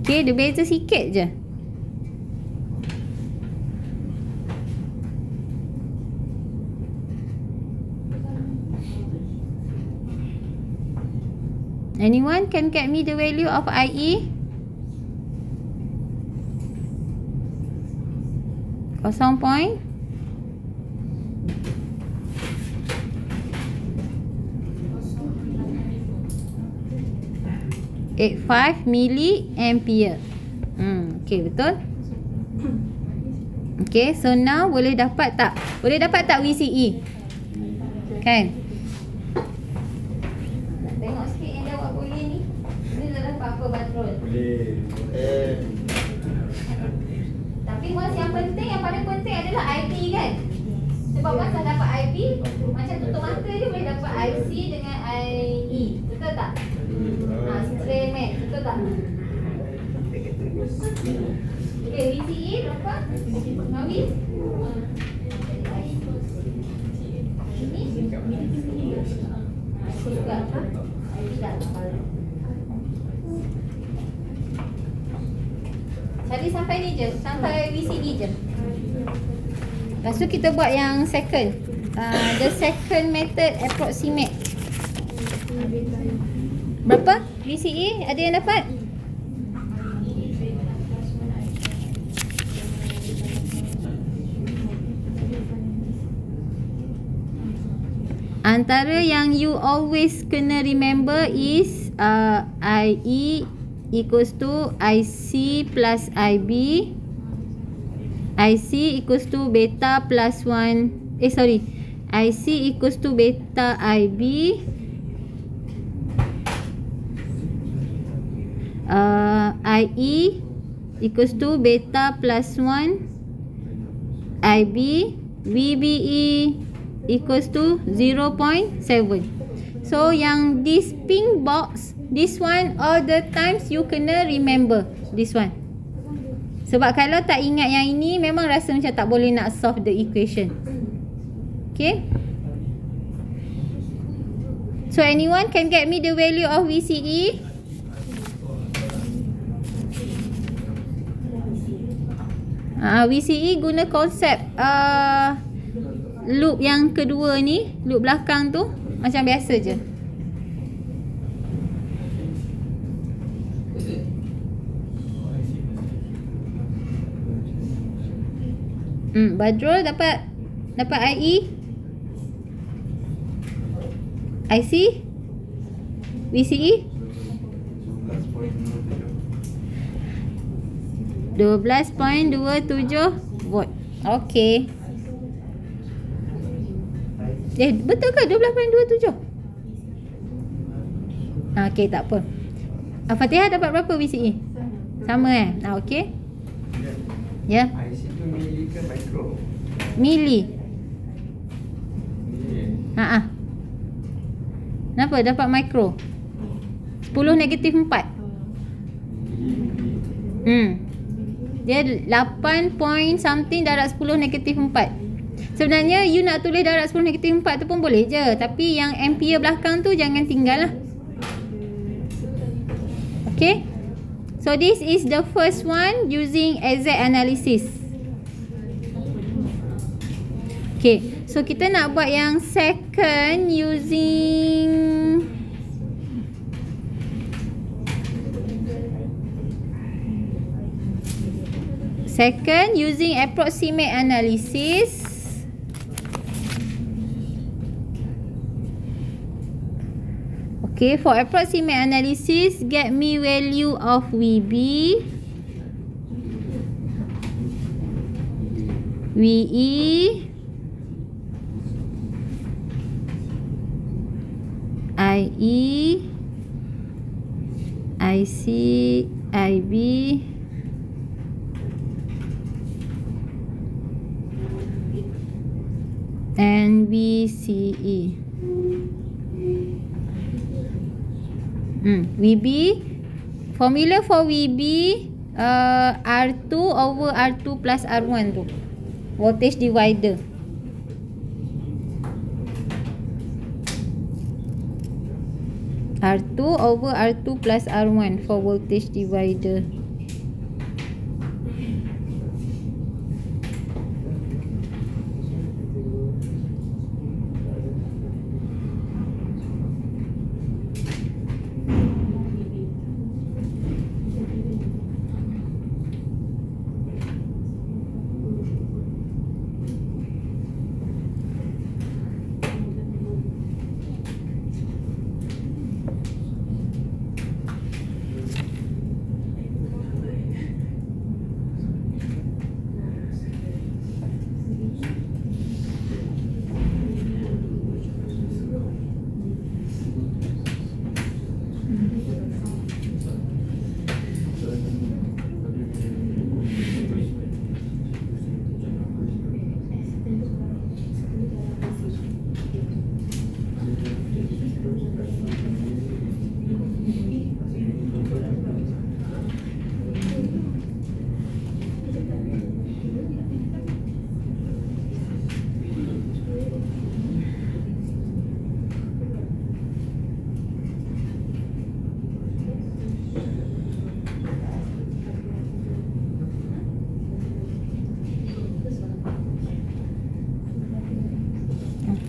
Okay, dia beza sikit je. Anyone can get me the value of IE? 0.85 milliampere. Okay, betul? Okay, so now boleh dapat tak? Boleh dapat tak VCE? Kan? Nak tengok sikit yang jawab boleh ni. Ni dah dapat apa Badrul? Boleh. Tapi mas yang penting, yang paling penting adalah IB kan? Sebab mas dah dapat IB, macam tutup mata je boleh dapat IC dengan IE. Betul tak? Straight match, betul tak? Okay, VCE berapa? Nabi? Ini? Juga. Cari sampai ni je, sampai VCE je. Lepas tu kita buat yang second. The second method approximate. Berapa? VCE ada yang dapat? Antara yang you always kena remember is IE equals to IC plus IB. IC equals to beta plus 1. IC equals to beta IB. IE equals to beta plus 1 IB. VBE equals to 0.7. So yang this pink box, this one all the times you kena remember this one. Sebab kalau tak ingat yang ini, memang rasa macam tak boleh nak solve the equation. Okay. So anyone can get me the value of VCE? VCE guna konsep loop yang kedua ni, loop belakang tu macam biasa je. Badrul dapat IE, IC, VCE 12.27 volt. Okey. Betul ke 12.27? Okey, tak apa. Fatihah dapat berapa VCE? Sama okey. Ya. IC tu mili ke mikro? Mili. Mili. Kenapa dapat mikro? 10 negatif 4. Dia 8 point something darab 10 negatif 4. Sebenarnya you nak tulis darab 10 negatif 4 tu pun boleh je, tapi yang ampere belakang tu jangan tinggal lah. Okay. So this is the first one using exact analysis. Okay. So kita nak buat yang second using approximate analysis. Okay, for approximate analysis, get me value of VB, VE, IE, IC, IB, and VCE. VB, formula for VB R2 over R2 plus R1 tu, voltage divider. R2 over R2 plus R1 for voltage divider.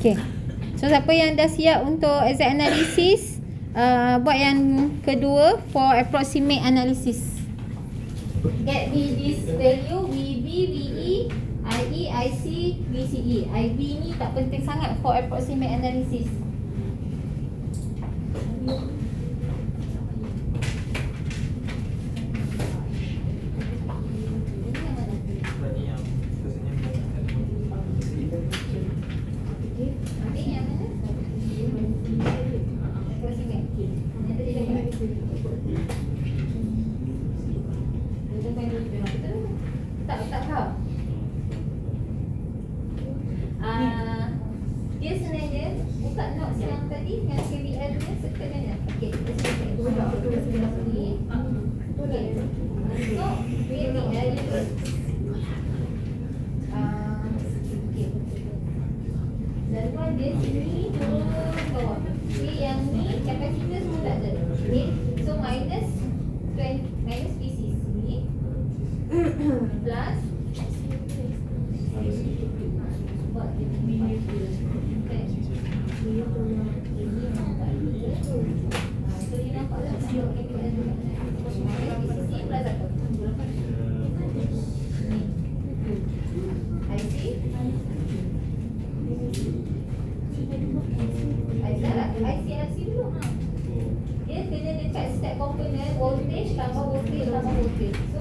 Okay. So siapa yang dah siap untuk exact analysis, buat yang kedua for approximate analysis. Get me this value VB, VE, IE, IC, VCE. IB ni tak penting sangat for approximate analysis. Tak faham. Dia sebenarnya buka notes yang tadi yang KVL punya sebenarnya. Okey, kita cek dulu. Okay. So, KVL ni dan dia sini turun bawah. Okay, yang ni kapasitor semua tak ada. Okay, so minus VC sini plus ICRC dulu. Dia kena dekat step component voltage tambah voltage tambah voltage. So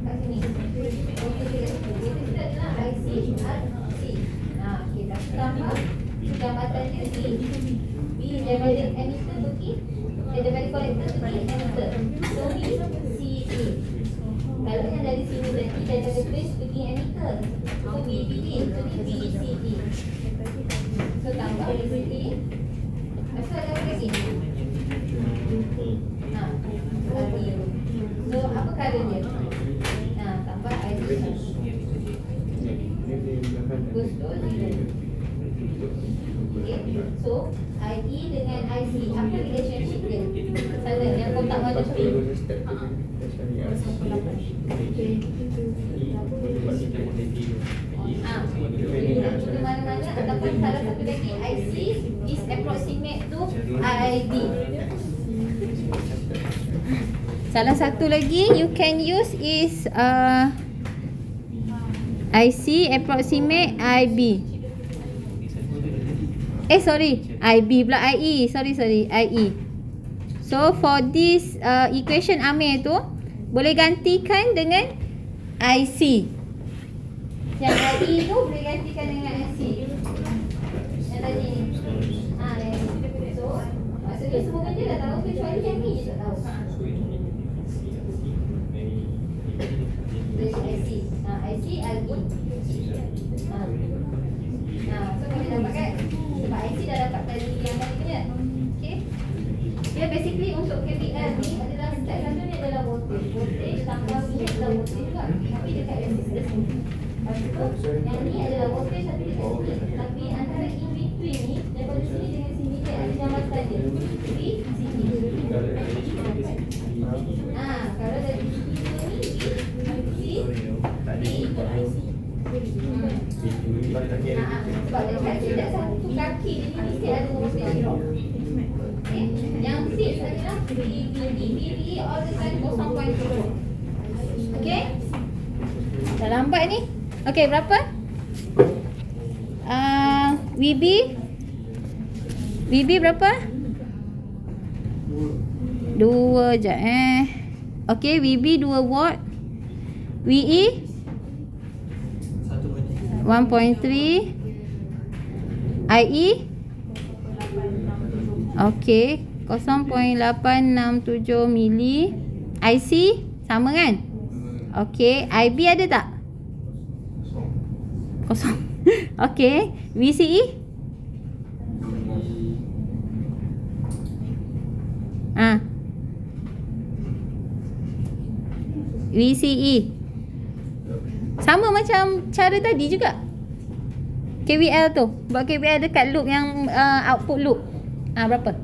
kat sini voltage dekat situ. Voltage dia adalah ICRC. Okay, dah tambah jambatan dia C. B daripada emitter pergi daripada collector pergi emitter. So B CA. Kalau yang dari sini tadi daripada base pergi emitter. So B begin. So ni BCE. So tambah BCE. Asal ada apa lagi? So apa current dia? Tambah IC. Goes to 0. Okay. So IE dengan IC, apa relationship dia? Sana yang kotak warna kuning. Guna mana-mana ataupun salah satu lagi IC is approximate to IB. Salah satu lagi you can use is IC approximate IB. IB pula IE. Sorry, IE. So for this equation Amir tu boleh gantikan dengan IC. Yang IE tu boleh gantikan dengan IC. Yang tadi ni. So maksudnya semua benda dah tahu kecuali yang ni je tak tahu. IC, IC, IE. So boleh dapat kan? Sebab IC dah dapat tadi yang tadi punya. Okay. Dia basically untuk KVL ni adalah step satu ni adalah voltage. Voltage tambah ni adalah voltage juga. Tapi dekat resistance ni. Lepas tu yang ni adalah voltage tapi dekat sini. Tapi antara in between ni daripada sini dengan sini dia ada jambatan dia. Di sini. Kalau dari sini ni di ikut IC. Sebab dekat setiap satu kaki ni mesti ada voltage drop. Okay. Yang fix adalah VE all the time 0.0. Okay. Dah lambat ni. Okay, berapa? VB berapa? 2 je Okay, VB 2 watt. VE 1.3. IE okay, 0.867 mili. IC sama kan? Okay, IB ada tak? Kosong. Okay, VCE VCE sama macam cara tadi juga. KVL tu, buat KVL dekat loop yang output loop. Berapa?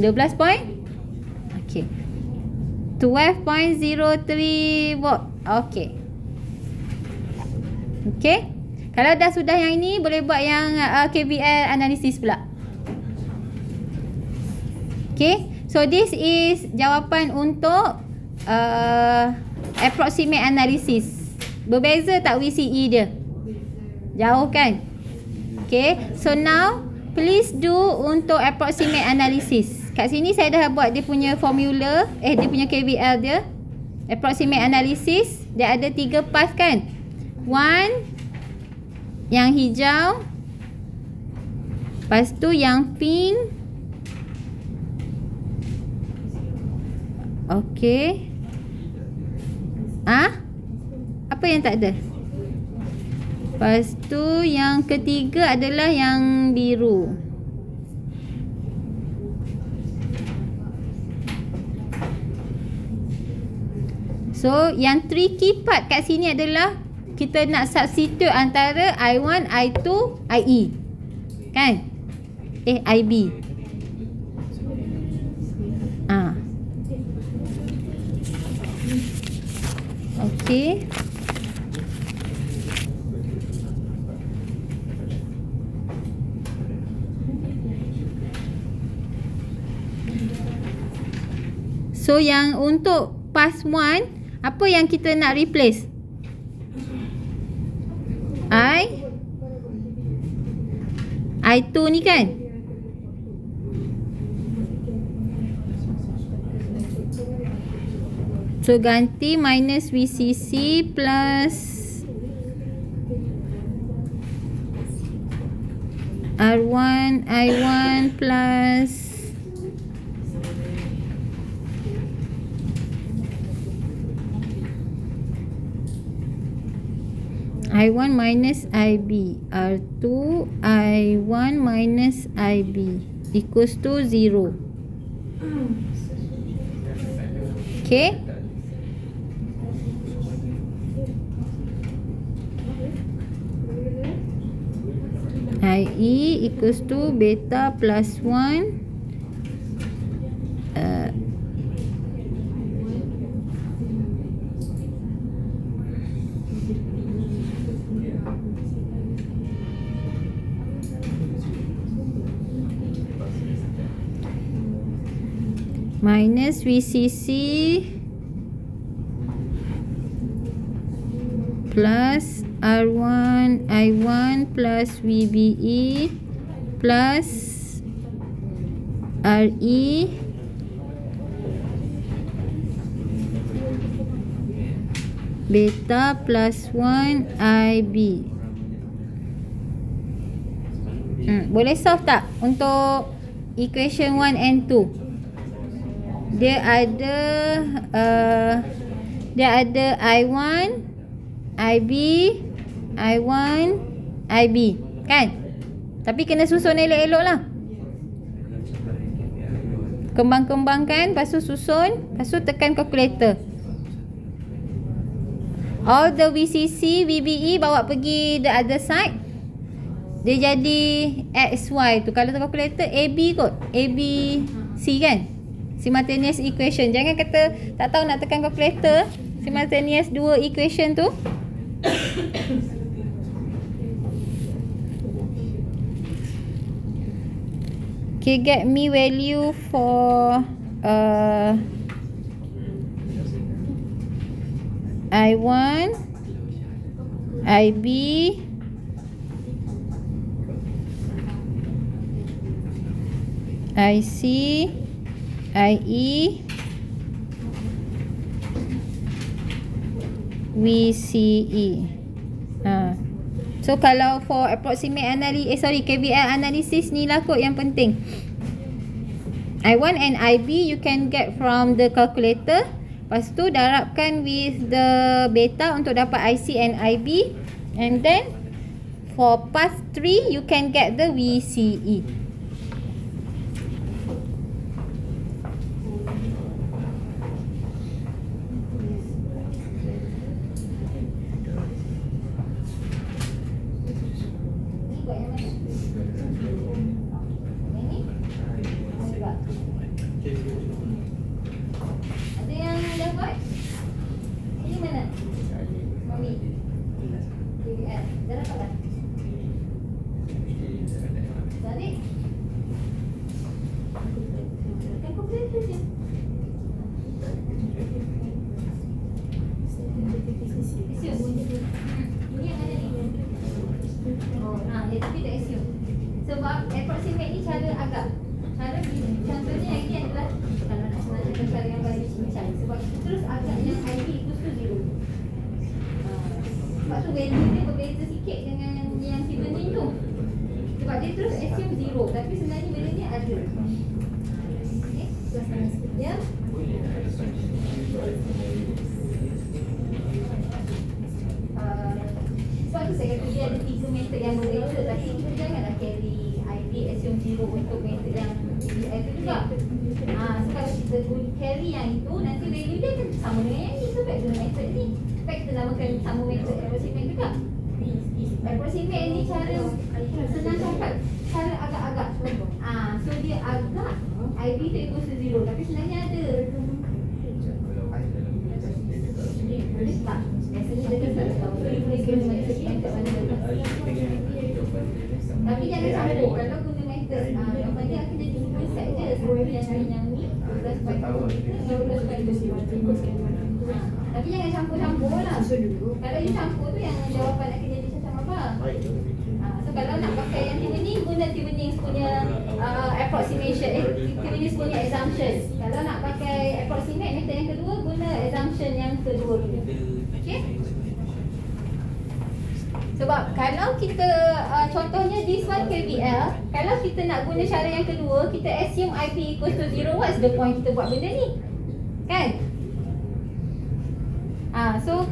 12 point? Okay, 12.03 volt. Okay. Okay. Kalau dah sudah yang ini, boleh buat yang KVL analysis pula. Okay. So this is jawapan untuk approximate analysis. Berbeza tak VCE dia? Jauh kan? Okay. So now please do untuk approximate analysis. Kat sini saya dah buat dia punya formula. Dia punya KVL dia. Approximate analysis. Dia ada 3 path kan? 1 yang hijau. Lepas tu yang pink. Okay. Apa yang tak ada? Lepas tu yang ketiga adalah yang biru. So yang tricky part kat sini adalah kita nak substitute antara I1, I2, IE. Kan? IB. Okay. So yang untuk pass 1, apa yang kita nak replace? I2 ni kan. So ganti minus VCC plus R1 I1 plus I1 minus IB, R2 I1 minus IB equals to 0. Okay. IE equals to beta plus 1 minus VCC plus R1 I1 plus VBE plus RE beta plus 1 IB. Boleh solve tak untuk equation 1 and 2? Dia ada I1 IB I1 IB kan? Tapi kena susun elok-elok lah. Kembang-kembangkan, lepas tu susun, lepas tu tekan calculator. All the VCC VBE bawa pergi the other side. Dia jadi XY tu. Kalau tu calculator AB kot, ABC kan, simultaneous equation. Jangan kata tak tahu nak tekan calculator. Simultaneous dua equation tu. Okay, get me value for I1 IB IC IE VCE. So kalau for approximate analysis, KVL analysis ni lah kot yang penting. I1 and IB you can get from the calculator. Lepas tu darabkan with the beta untuk dapat IC and IB. And then for path 3 you can get the VCE. Sebab approximate ni cara agak contohnya yang ini adalah kalau nak senang cara yang paling cincang. Sebab terus agak yang IB equals to 0. Sebab tu value dia berbeza sikit dengan yang Thevenin tu. Sebab dia terus assume 0 tapi sebenarnya benda ni ada. Okay, ya. Sebab tu saya kata dia ada 3 method yang berbeza. Tapi kita janganlah carry IB assume 0 untuk method yang BBI tu juga. So kalau kita carry yang itu, nanti value dia akan sama dengan yang ni. So back to method ni. Back kita namakan sama method approximate juga. Approximate ni cara senang cakap, cara agak-agak. So dia agak IB tu equals to 0 tapi sebenarnya ada. Boleh tak? Biasanya dia kata boleh guna method kat mana. Tapi jangan campur. Kalau guna method jawapan dia akan jadi dua set je. Satu yang ni 12 by 12 by 2. Tapi jangan campur-campur lah. Kalau you campur tu yang jawapan akan jadi macam apa. So kalau nak pakai yang Thevenin, guna Thevenin punya approximation, Thevenin punya assumption. Kalau nak pakai approximate method yang kedua, guna assumption yang kedua dulu. Okey? Sebab kalau kita contohnya this one KVL, kalau kita nak guna cara yang kedua, kita assume IP equals to 0, what's the point kita buat benda ni? Kan? So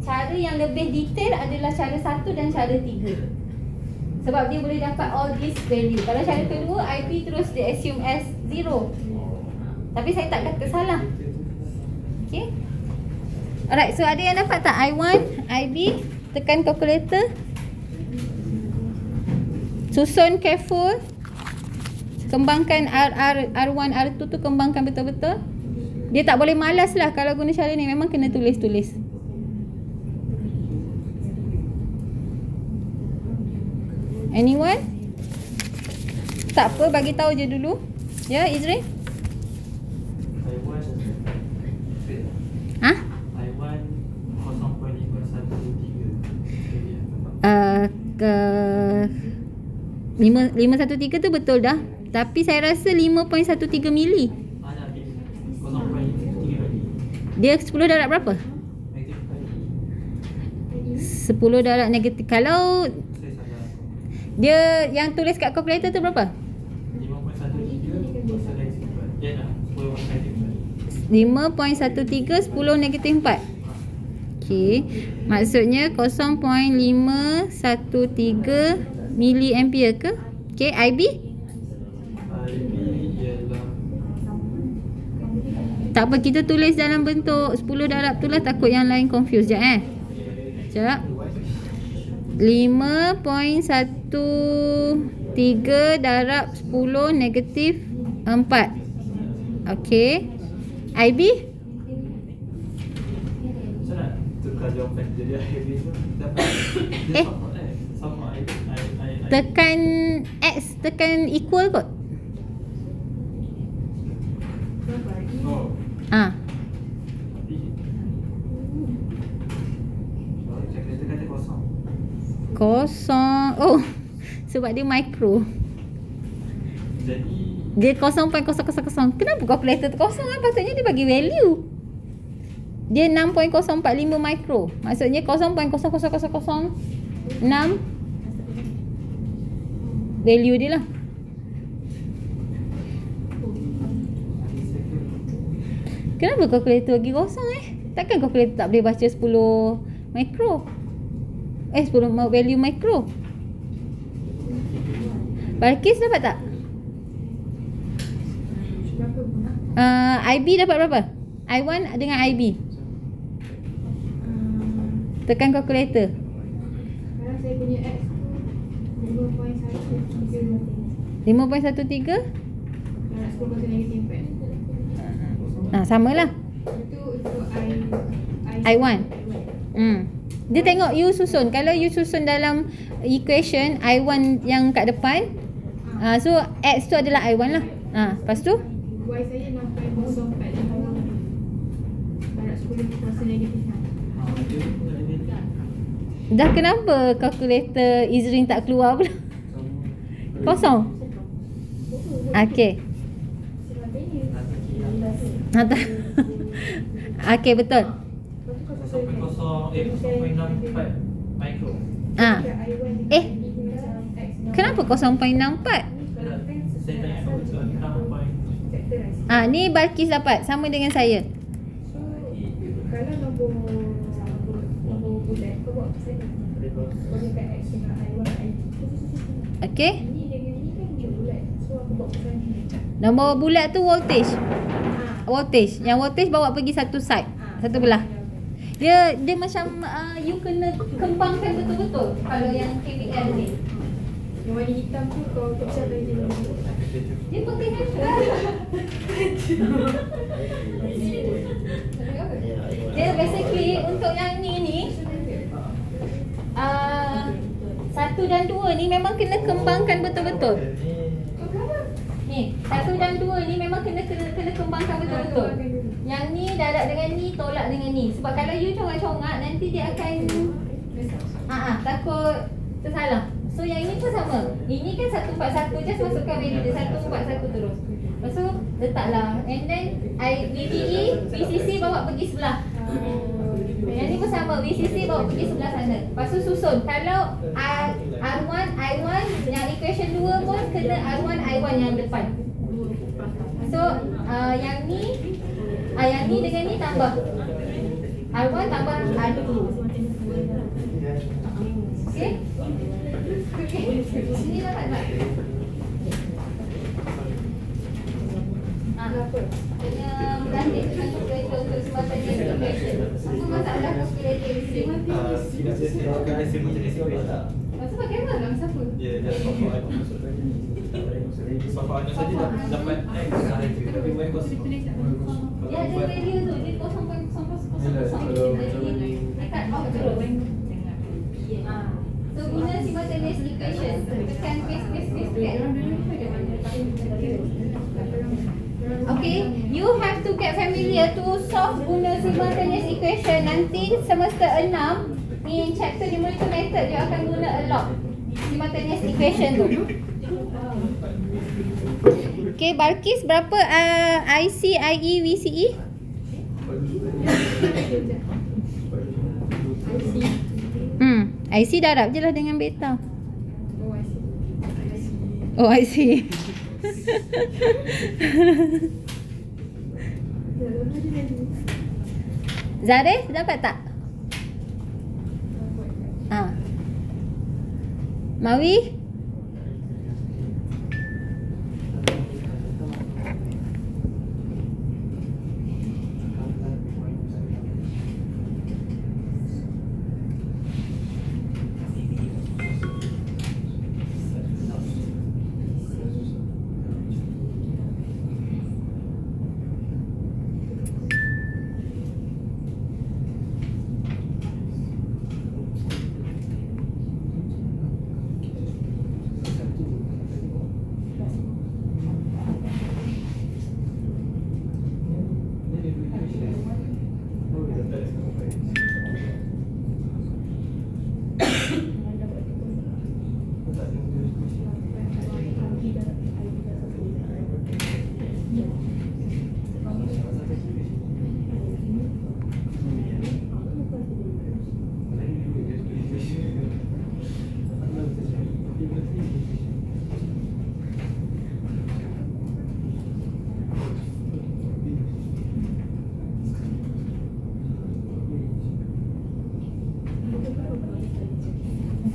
cara yang lebih detail adalah cara 1 dan cara 3. Sebab dia boleh dapat all this value. Kalau cara kedua, IP terus dia assume as 0. Tapi saya tak kata salah. Okay. Alright, so ada yang dapat tak? I1, IB, tekan calculator. Susun careful. Kembangkan R1, R2 tu kembangkan betul-betul. Dia tak boleh malas lah kalau guna cara ni. Memang kena tulis-tulis. Anyone? Tak apa, bagi tahu je dulu. Ya, Izrin? Ha? I1 0.513. 513 tu betul dah. Tapi saya rasa 5.13 mili. Dia 10 darab berapa? 10 darab negatif. Kalau dia yang tulis kat calculator tu berapa? 5.13 10 negatif 4. Okey. Maksudnya 0.513 miliampere ke? Okey, IB? Tak apa, kita tulis dalam bentuk 10 darab tu lah, takut yang lain confuse. Sekejap Sekejap. 5.13 darab 10 negatif 4. Okey. IB? Tekan X, tekan equal kot. Kosong. Oh, sebab dia micro. Dia 0.000. Kenapa calculator tu kosong kan? Patutnya dia bagi value. Dia 6.045 micro. Maksudnya 0.00006 value dia lah. Kenapa calculator bagi kosong Takkan calculator tak boleh baca 10 micro? 10 value micro. Balkis dapat tak? IB dapat berapa? I1 dengan IB. Tekan calculator. Sekarang saya punya X 5.13. 5.13? 10% negatif 4. Samalah. Itu I1. Dia tengok you susun. Kalau you susun dalam equation I1 yang kat depan, so X tu adalah I1 lah. Lepas tu Y saya 6.045 darab 10% negatif 4. dah kenapa calculator Izrin tak keluar pula? Kosong. Okey. Okey, betul. 0.64 micro. Kenapa 0.64? Ni Balkis dapat sama dengan saya. So kalau nombor bulat, kau buat apa saja? Boleh kat X dengan I1 I2. Okey. Ini dengan ni kan nombor bulat. So aku buat pesan ni. Nombor bulat tu voltage. Voltage. Yang voltage bawa pergi satu side, satu belah. Dia macam you kena kembangkan betul-betul kalau yang KVL ni. Yang warna hitam tu kau tak bisa lagi. Dia putih kan? Dia basically untuk yang ni 1 dan 2 ni memang kena kembangkan betul-betul. Ni 1 dan 2 ni memang kena kembangkan betul-betul. Yang ni darab dengan ni, tolak dengan ni. Sebab kalau you congak-congak nanti dia akan takut tersalah. So yang ini pun sama. Ini kan 141, just masukkan value dia 141 terus. Lepas tu letaklah. And then VBE, VCC bawa pergi sebelah. Yang ni pun sama, VCC bawa pergi sebelah sana. Lepas tu susun. Kalau R1, I1, yang equation 2 pun kena R1, I1 yang depan. So yang ni dengan ni tambah R1 tambah R2. Okay? Sini dapat tak? Kena melatih dengan calculator untuk simultaneous equation. Apa masalah calculator di sini? Tidak sesuai dengan simultaneous equation. Masa pakai apa lah? Siapa? Ya, dah sofa ada saja dah dapat X sahaja. Tapi Y kosong. Dia ada value tu, dia 0.0000. Jadi dekat off terus. So guna simultaneous equation, tekan paste. Okay, you have to get familiar to solve guna simultaneous equation. Nanti semester 6 in chapter numerator method dia akan guna a lot simultaneous equation tu. Okay, Balkis berapa IC, IE, VCE? IC darab je lah dengan beta. Oh, I see. Zarif dapat tak? Mawi?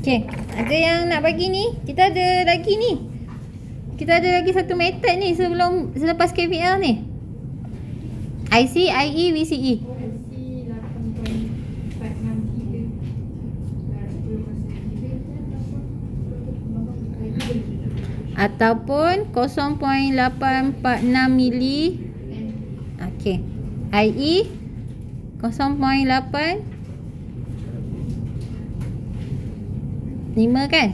Okay, ada yang nak bagi ni? Kita ada lagi ni. Kita ada lagi satu method ni selepas KVL ni. IC, IE, VCE. Ataupun 0.846 mili. Okay, IE 0.8 5 kan?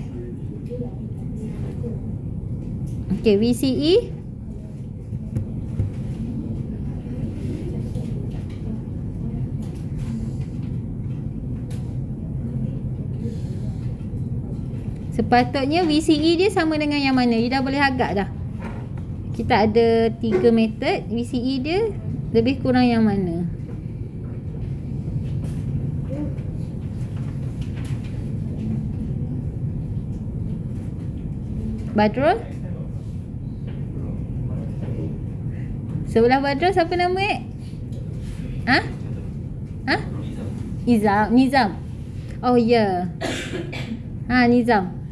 Okay, VCE sepatutnya VCE dia sama dengan yang mana? Dia dah boleh agak dah. Kita ada 3 method. VCE dia lebih kurang yang mana? Badrul? Sebelah Badrul siapa nama Nizam. Oh ya. Yeah. Nizam.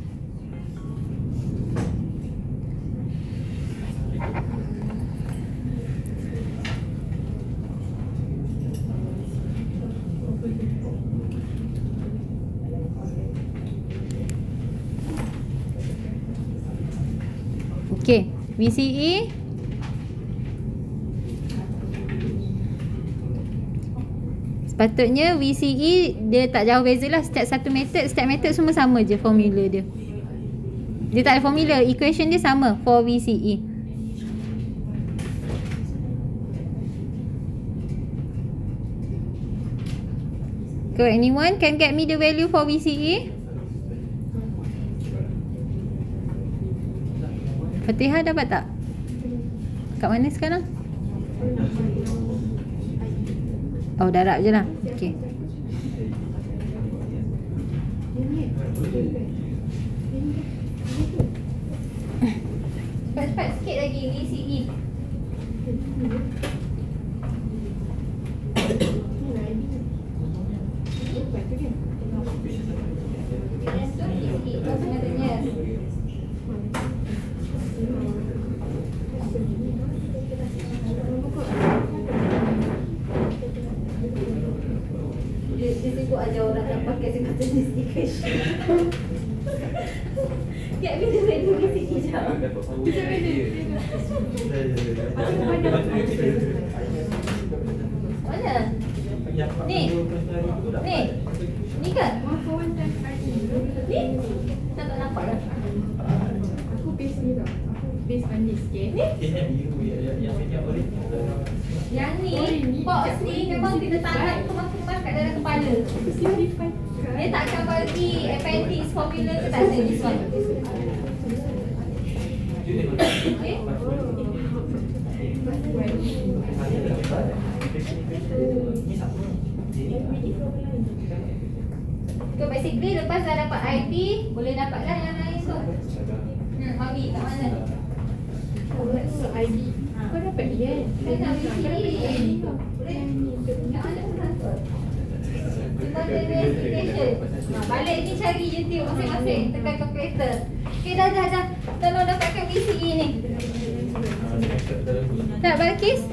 Okay, VCE sepatutnya VCE dia tak jauh beza lah. Setiap method semua sama je formula dia. Dia tak ada formula, equation dia sama for VCE. So anyone can get me the value for VCE? Fatihah dapat tak? Kat mana sekarang? Oh, darab je lah. Okay. Cepat-cepat sikit lagi VCE. Dia sibuk ajar orang nak pakai simultaneous equation. Kak bila value VCE jap. Mana? Ni. Ni. Ni kan? Ni. Tak nampak dah. Aku base ni tau. Aku base on this, okay? Ni. Yang ni, box ni memang kita tanam kemas-kemas kat dalam kepala. Dia tak akan bagi appendix formula ke tak ada this one. Okay? So basically lepas dah dapat ID, boleh dapatlah yang lain tu. Mami kat mana? ID. Kau dapat dia. Saya nak VCE. Boleh? Kat mana pun transfer. Balik ni cari YouTube masing-masing. Tekan calculator. Okay, dah. Tolong dapatkan VCE ni. Tak, Balkis?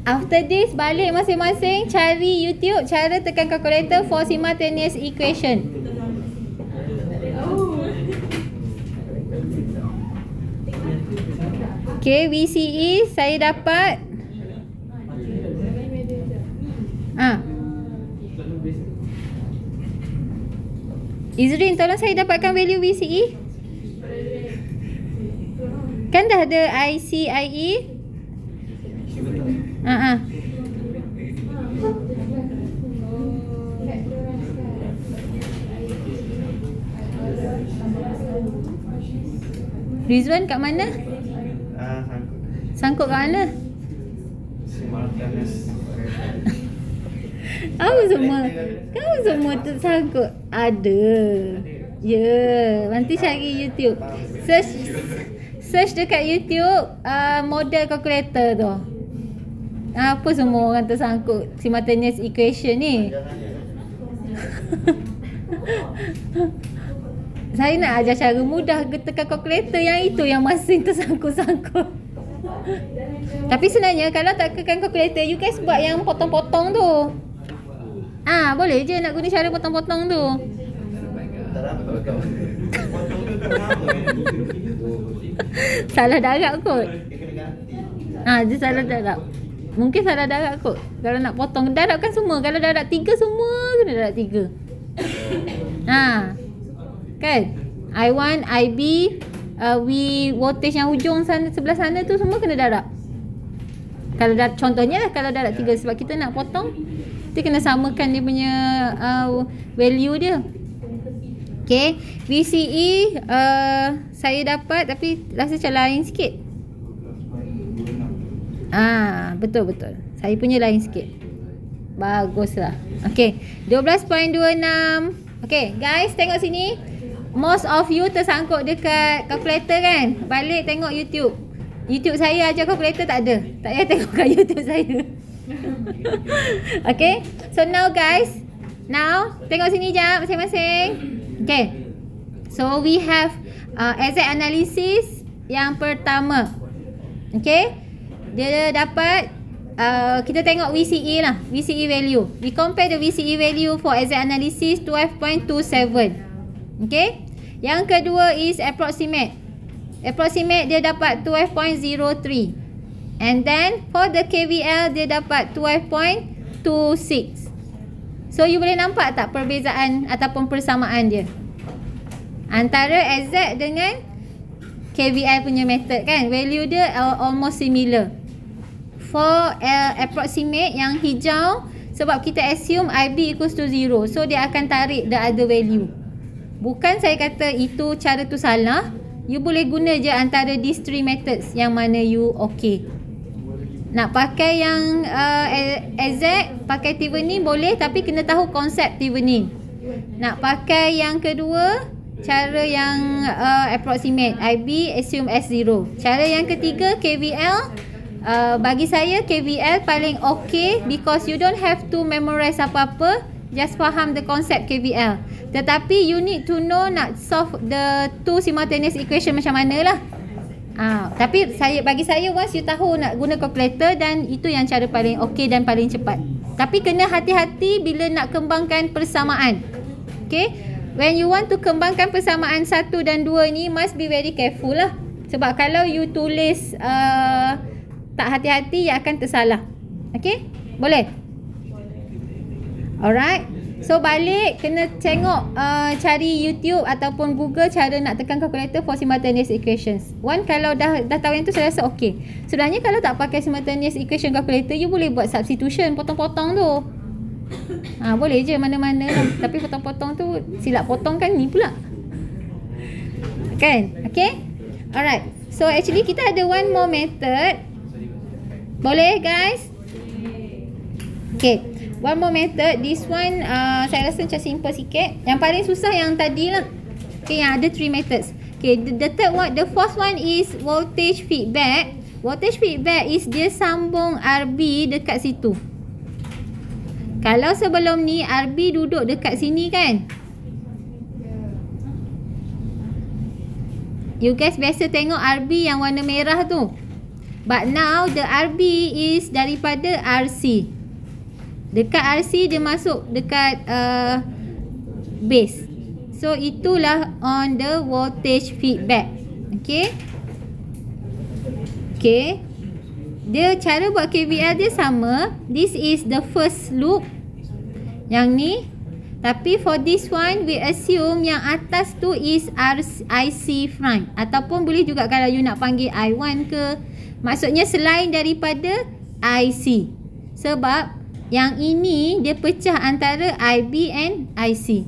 After this, balik masing-masing cari YouTube cara tekan calculator for simultaneous equation. Okay, VCE saya dapat. Izrin, tolong saya dapatkan value VCE. Kan dah ada ICIE. Rizwan kat mana? Sangkut kat mana? Kamu semua tersangkut. Ada. Ya, nanti cari YouTube. Search dekat YouTube model calculator tu. Apa semua orang tersangkut simultaneous equation ni. Saya nak ajar cara mudah tekan calculator, yang itu yang masih tersangkut-sangkut. Tapi sebenarnya kalau tak tekan calculator, you guys buat yang potong-potong tu. Boleh je nak guna cara potong-potong tu. Salah darab kot. Dia salah darab. Mungkin salah darab kot. Kalau nak potong, darabkan semua. Kalau darab 3 semua kena darab 3. Kan? I1, IB, V voltage yang hujung sana, sebelah sana tu semua kena darab. Kalau contohnya lah, kalau darab 3, sebab kita nak potong, kita kena samakan dia punya value dia. Okay, VCE saya dapat, tapi rasa macam lain sikit. Betul. Saya punya lain sikit. Baguslah. Okay, 12.26. Okay, guys, tengok sini. Most of you tersangkut dekat calculator kan? Balik tengok YouTube. YouTube saya ajar calculator tak ada. Tak payah tengok kat YouTube saya. Okay, so now guys, tengok sini jap masing-masing. Okay, so we have exact analysis yang pertama. Okay, dia dapat kita tengok VCE lah, VCE value. We compare the VCE value for exact analysis 12.27. Okay, yang kedua is approximate. Approximate dia dapat 12.03. And then for the KVL dia dapat 12.26. So you boleh nampak tak perbezaan ataupun persamaan dia antara exact dengan KVL punya method kan? Value dia almost similar. For approximate yang hijau, sebab kita assume IB equals to 0, so dia akan tarik the other value. Bukan saya kata itu cara tu salah. You boleh guna je antara these three methods yang mana you okay. Nak pakai yang exact, pakai Thevenin boleh, tapi kena tahu konsep Thevenin. Nak pakai yang kedua, cara yang approximate, IB assume S0. Cara yang ketiga KVL, bagi saya KVL paling okay because you don't have to memorize apa-apa, just faham the concept KVL. Tetapi you need to know nak solve the two simultaneous equation macam mana lah. Tapi bagi saya once you tahu nak guna calculator, dan itu yang cara paling okey dan paling cepat. Tapi kena hati-hati bila nak kembangkan persamaan. Okay, when you want to kembangkan persamaan 1 dan 2 ni, must be very careful lah. Sebab kalau you tulis tak hati-hati, ia akan tersalah. Okay, boleh? Alright. So balik kena tengok cari YouTube ataupun Google cara nak tekan calculator for simultaneous equations. Kalau dah tahu yang tu, saya rasa okey. Sebenarnya kalau tak pakai simultaneous equation calculator, you boleh buat substitution, potong-potong tu. Boleh je mana-mana lah. Tapi potong-potong tu silap potong kan ni pula. Kan? Okay? Alright. So actually kita ada one more method. Boleh guys? Okay. One more method. This one saya rasa macam simple sikit. Yang paling susah yang tadi lah. Okay, yang ada 3 methods. Okay, the third one, the fourth one is voltage feedback. Voltage feedback is dia sambung RB dekat situ. Kalau sebelum ni RB duduk dekat sini kan, you guys biasa tengok RB yang warna merah tu. But now the RB is daripada RC. Dekat RC dia masuk dekat base. So itulah on the voltage feedback. Okay. Okay. Dia cara buat KVL dia sama. This is the first loop. Yang ni. Tapi for this one, we assume yang atas tu is IC prime. Ataupun boleh juga kalau you nak panggil I1 ke. Maksudnya selain daripada IC. Sebab yang ini dia pecah antara IB and IC.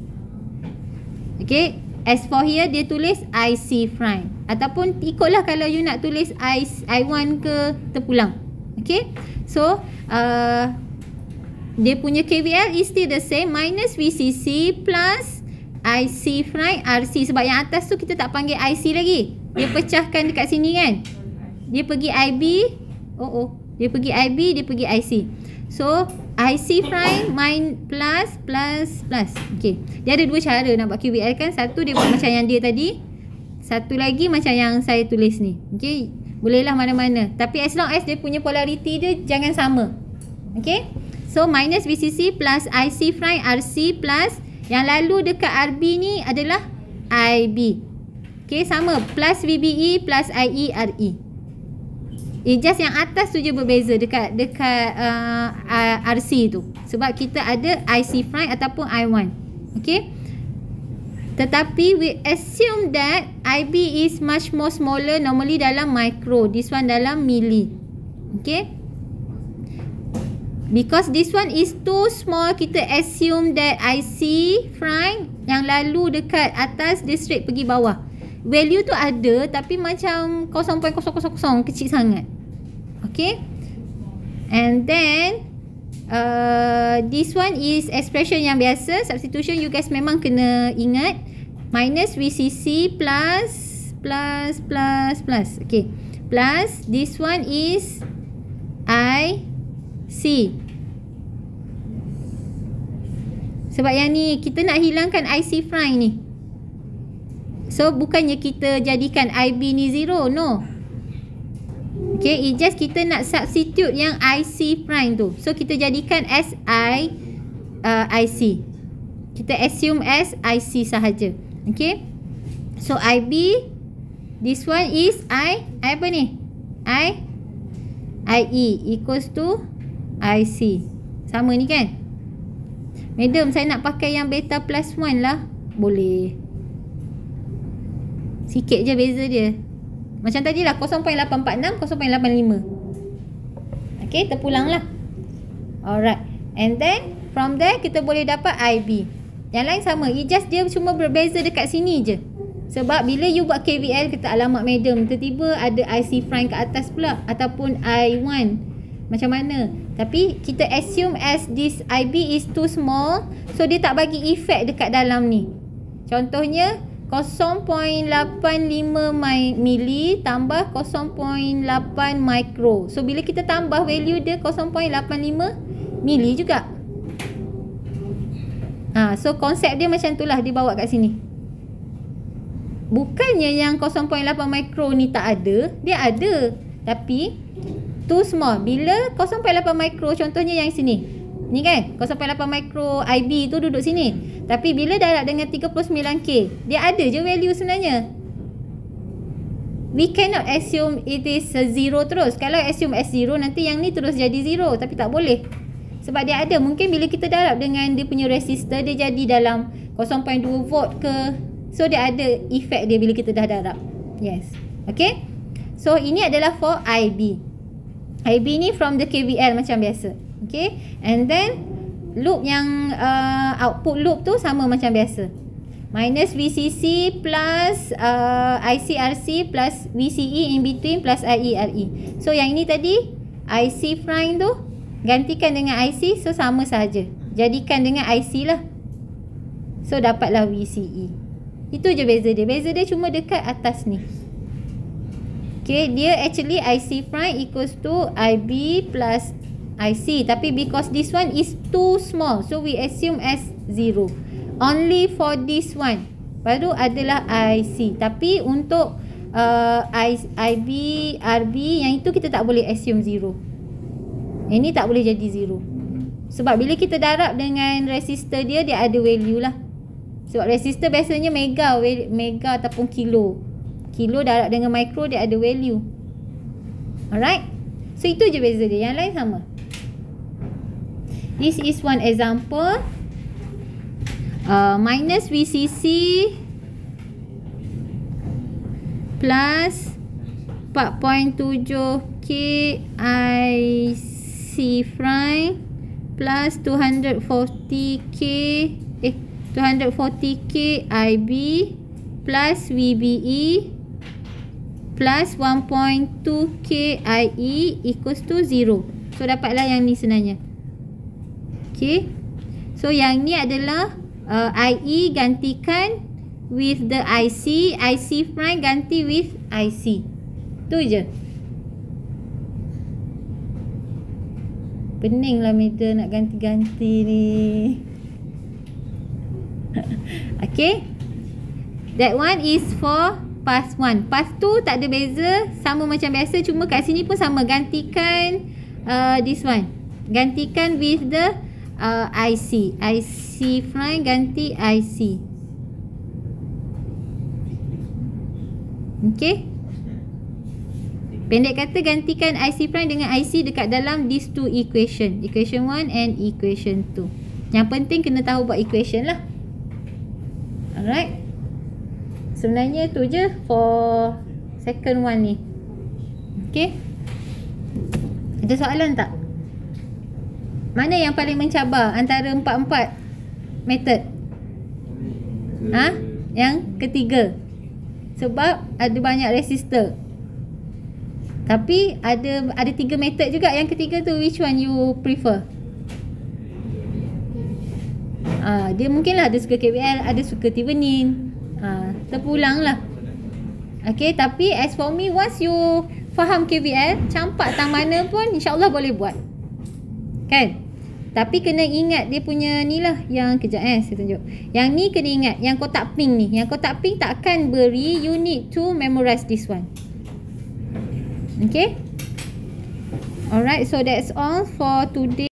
Okay. As for here dia tulis IC prime. Ataupun ikutlah kalau you nak tulis I1 ke, terpulang. Okay. So dia punya KVL is still the same. Minus VCC plus IC prime RC. Sebab yang atas tu kita tak panggil IC lagi. Dia pecahkan dekat sini kan. Dia pergi IB. Dia pergi IB, dia pergi IC. So IC prime plus. Okay. Dia ada 2 cara nak buat KVL kan. Satu dia buat macam yang dia tadi. Satu lagi macam yang saya tulis ni. Okay. Bolehlah mana-mana. Tapi as long as dia punya polarity dia jangan sama. Okay. So minus VCC plus IC prime RC plus yang lalu dekat RB ni adalah IB. Okay. Sama. Plus VBE plus IE RE. Just yang atas tu je berbeza dekat RC tu. Sebab kita ada IC prime ataupun I1. Okay. Tetapi we assume that IB is much more smaller. Normally dalam micro. This one dalam milli. Okay. Because this one is too small, kita assume that IC prime yang lalu dekat atas dia straight pergi bawah. Value tu ada tapi macam 0.000 kecil sangat. Okay. And then this one is expression yang biasa. Substitution you guys memang kena ingat. Minus VCC plus. Okay. Plus this one is IC. Sebab yang ni kita nak hilangkan IC prime ni. So bukannya kita jadikan IB ni 0. No. Okay, it just kita nak substitute yang IC prime tu. So kita jadikan as IC. Kita assume as IC sahaja. Okay. So IB, this one is apa ni? IE equals to IC. Sama ni kan? Madam, saya nak pakai yang beta plus 1 lah. Boleh. Sikit je beza dia. Macam tadi lah 0.846, 0.85. Okay, terpulang lah. Alright. And then from there kita boleh dapat IB. Yang lain sama. It just dia cuma berbeza dekat sini je. Sebab bila you buat KVL, kita alamat madam, tiba-tiba ada IC prime kat atas pula, ataupun I1. Macam mana? Tapi kita assume as this IB is too small, so dia tak bagi efek dekat dalam ni. Contohnya 0.85 mili tambah 0.8 mikro. So bila kita tambah value dia 0.85 mili juga. So konsep dia macam itulah dibawa kat sini. Bukannya yang 0.8 mikro ni tak ada, dia ada. Tapi too small. Bila 0.8 mikro, contohnya yang sini, ni kan 0.8 mikro IB tu duduk sini. Tapi bila darab dengan 39K, dia ada je value sebenarnya. We cannot assume it is 0 terus. Kalau assume as 0, nanti yang ni terus jadi 0. Tapi tak boleh. Sebab dia ada. Mungkin bila kita darab dengan dia punya resistor, dia jadi dalam 0.2 volt ke. So dia ada efek dia bila kita dah darab. Yes. Okay. So ini adalah for IB. IB ni from the KVL macam biasa. Okay. And then loop yang output loop tu sama macam biasa. Minus VCC plus ICRC plus VCE in between plus IERE. So yang ini tadi IC prime tu gantikan dengan IC, so sama sahaja. Jadikan dengan IC lah. So dapatlah VCE. Itu je beza dia. Beza dia cuma dekat atas ni. Okay, dia actually IC prime equals to IB plus IC. Tapi because this one is too small, so we assume as 0. Only for this one. Baru adalah IC. Tapi untuk IB, RB, yang itu kita tak boleh assume 0. Ini tak boleh jadi 0. Sebab bila kita darab dengan resistor dia, dia ada value lah. Sebab resistor biasanya mega ataupun kilo. Kilo darab dengan mikro, dia ada value. Alright. So itu je beza dia. Yang lain sama. This is one example. Minus VCC plus 4.7K IC prime plus 240K IB plus VBE plus 1.2K IE equals to 0. So dapatlah yang ni sebenarnya. Okay. So yang ni adalah IE gantikan with the IC. IC prime ganti with IC. Tu je. Pening lah meter nak ganti-ganti ni. Okay. That one is for pass 1. Pass 2 tak ada beza. Sama macam biasa. Cuma kat sini pun sama. Gantikan this one. Gantikan with the IC. IC prime ganti IC. Okay. Pendek kata, gantikan IC prime dengan IC dekat dalam these two equation. Equation 1 and equation 2. Yang penting kena tahu buat equation lah. Alright. Sebenarnya tu je for second one ni. Okay. Ada soalan tak? Mana yang paling mencabar antara 4 method? Yang ketiga. Sebab ada banyak resistor. Tapi ada 3 method juga. Yang ketiga tu, which one you prefer? Dia mungkinlah ada suka KVL, ada suka Thevenin. Terpulang lah. Okay, tapi as for me, once you faham KVL, campak tang mana pun insyaAllah boleh buat. Kan? Tapi kena ingat dia punya ni lah. Yang kejap saya tunjuk. Yang ni kena ingat. Yang kotak pink ni. Yang kotak pink takkan beri. You need to memorize this one. Okay. Alright. So that's all for today.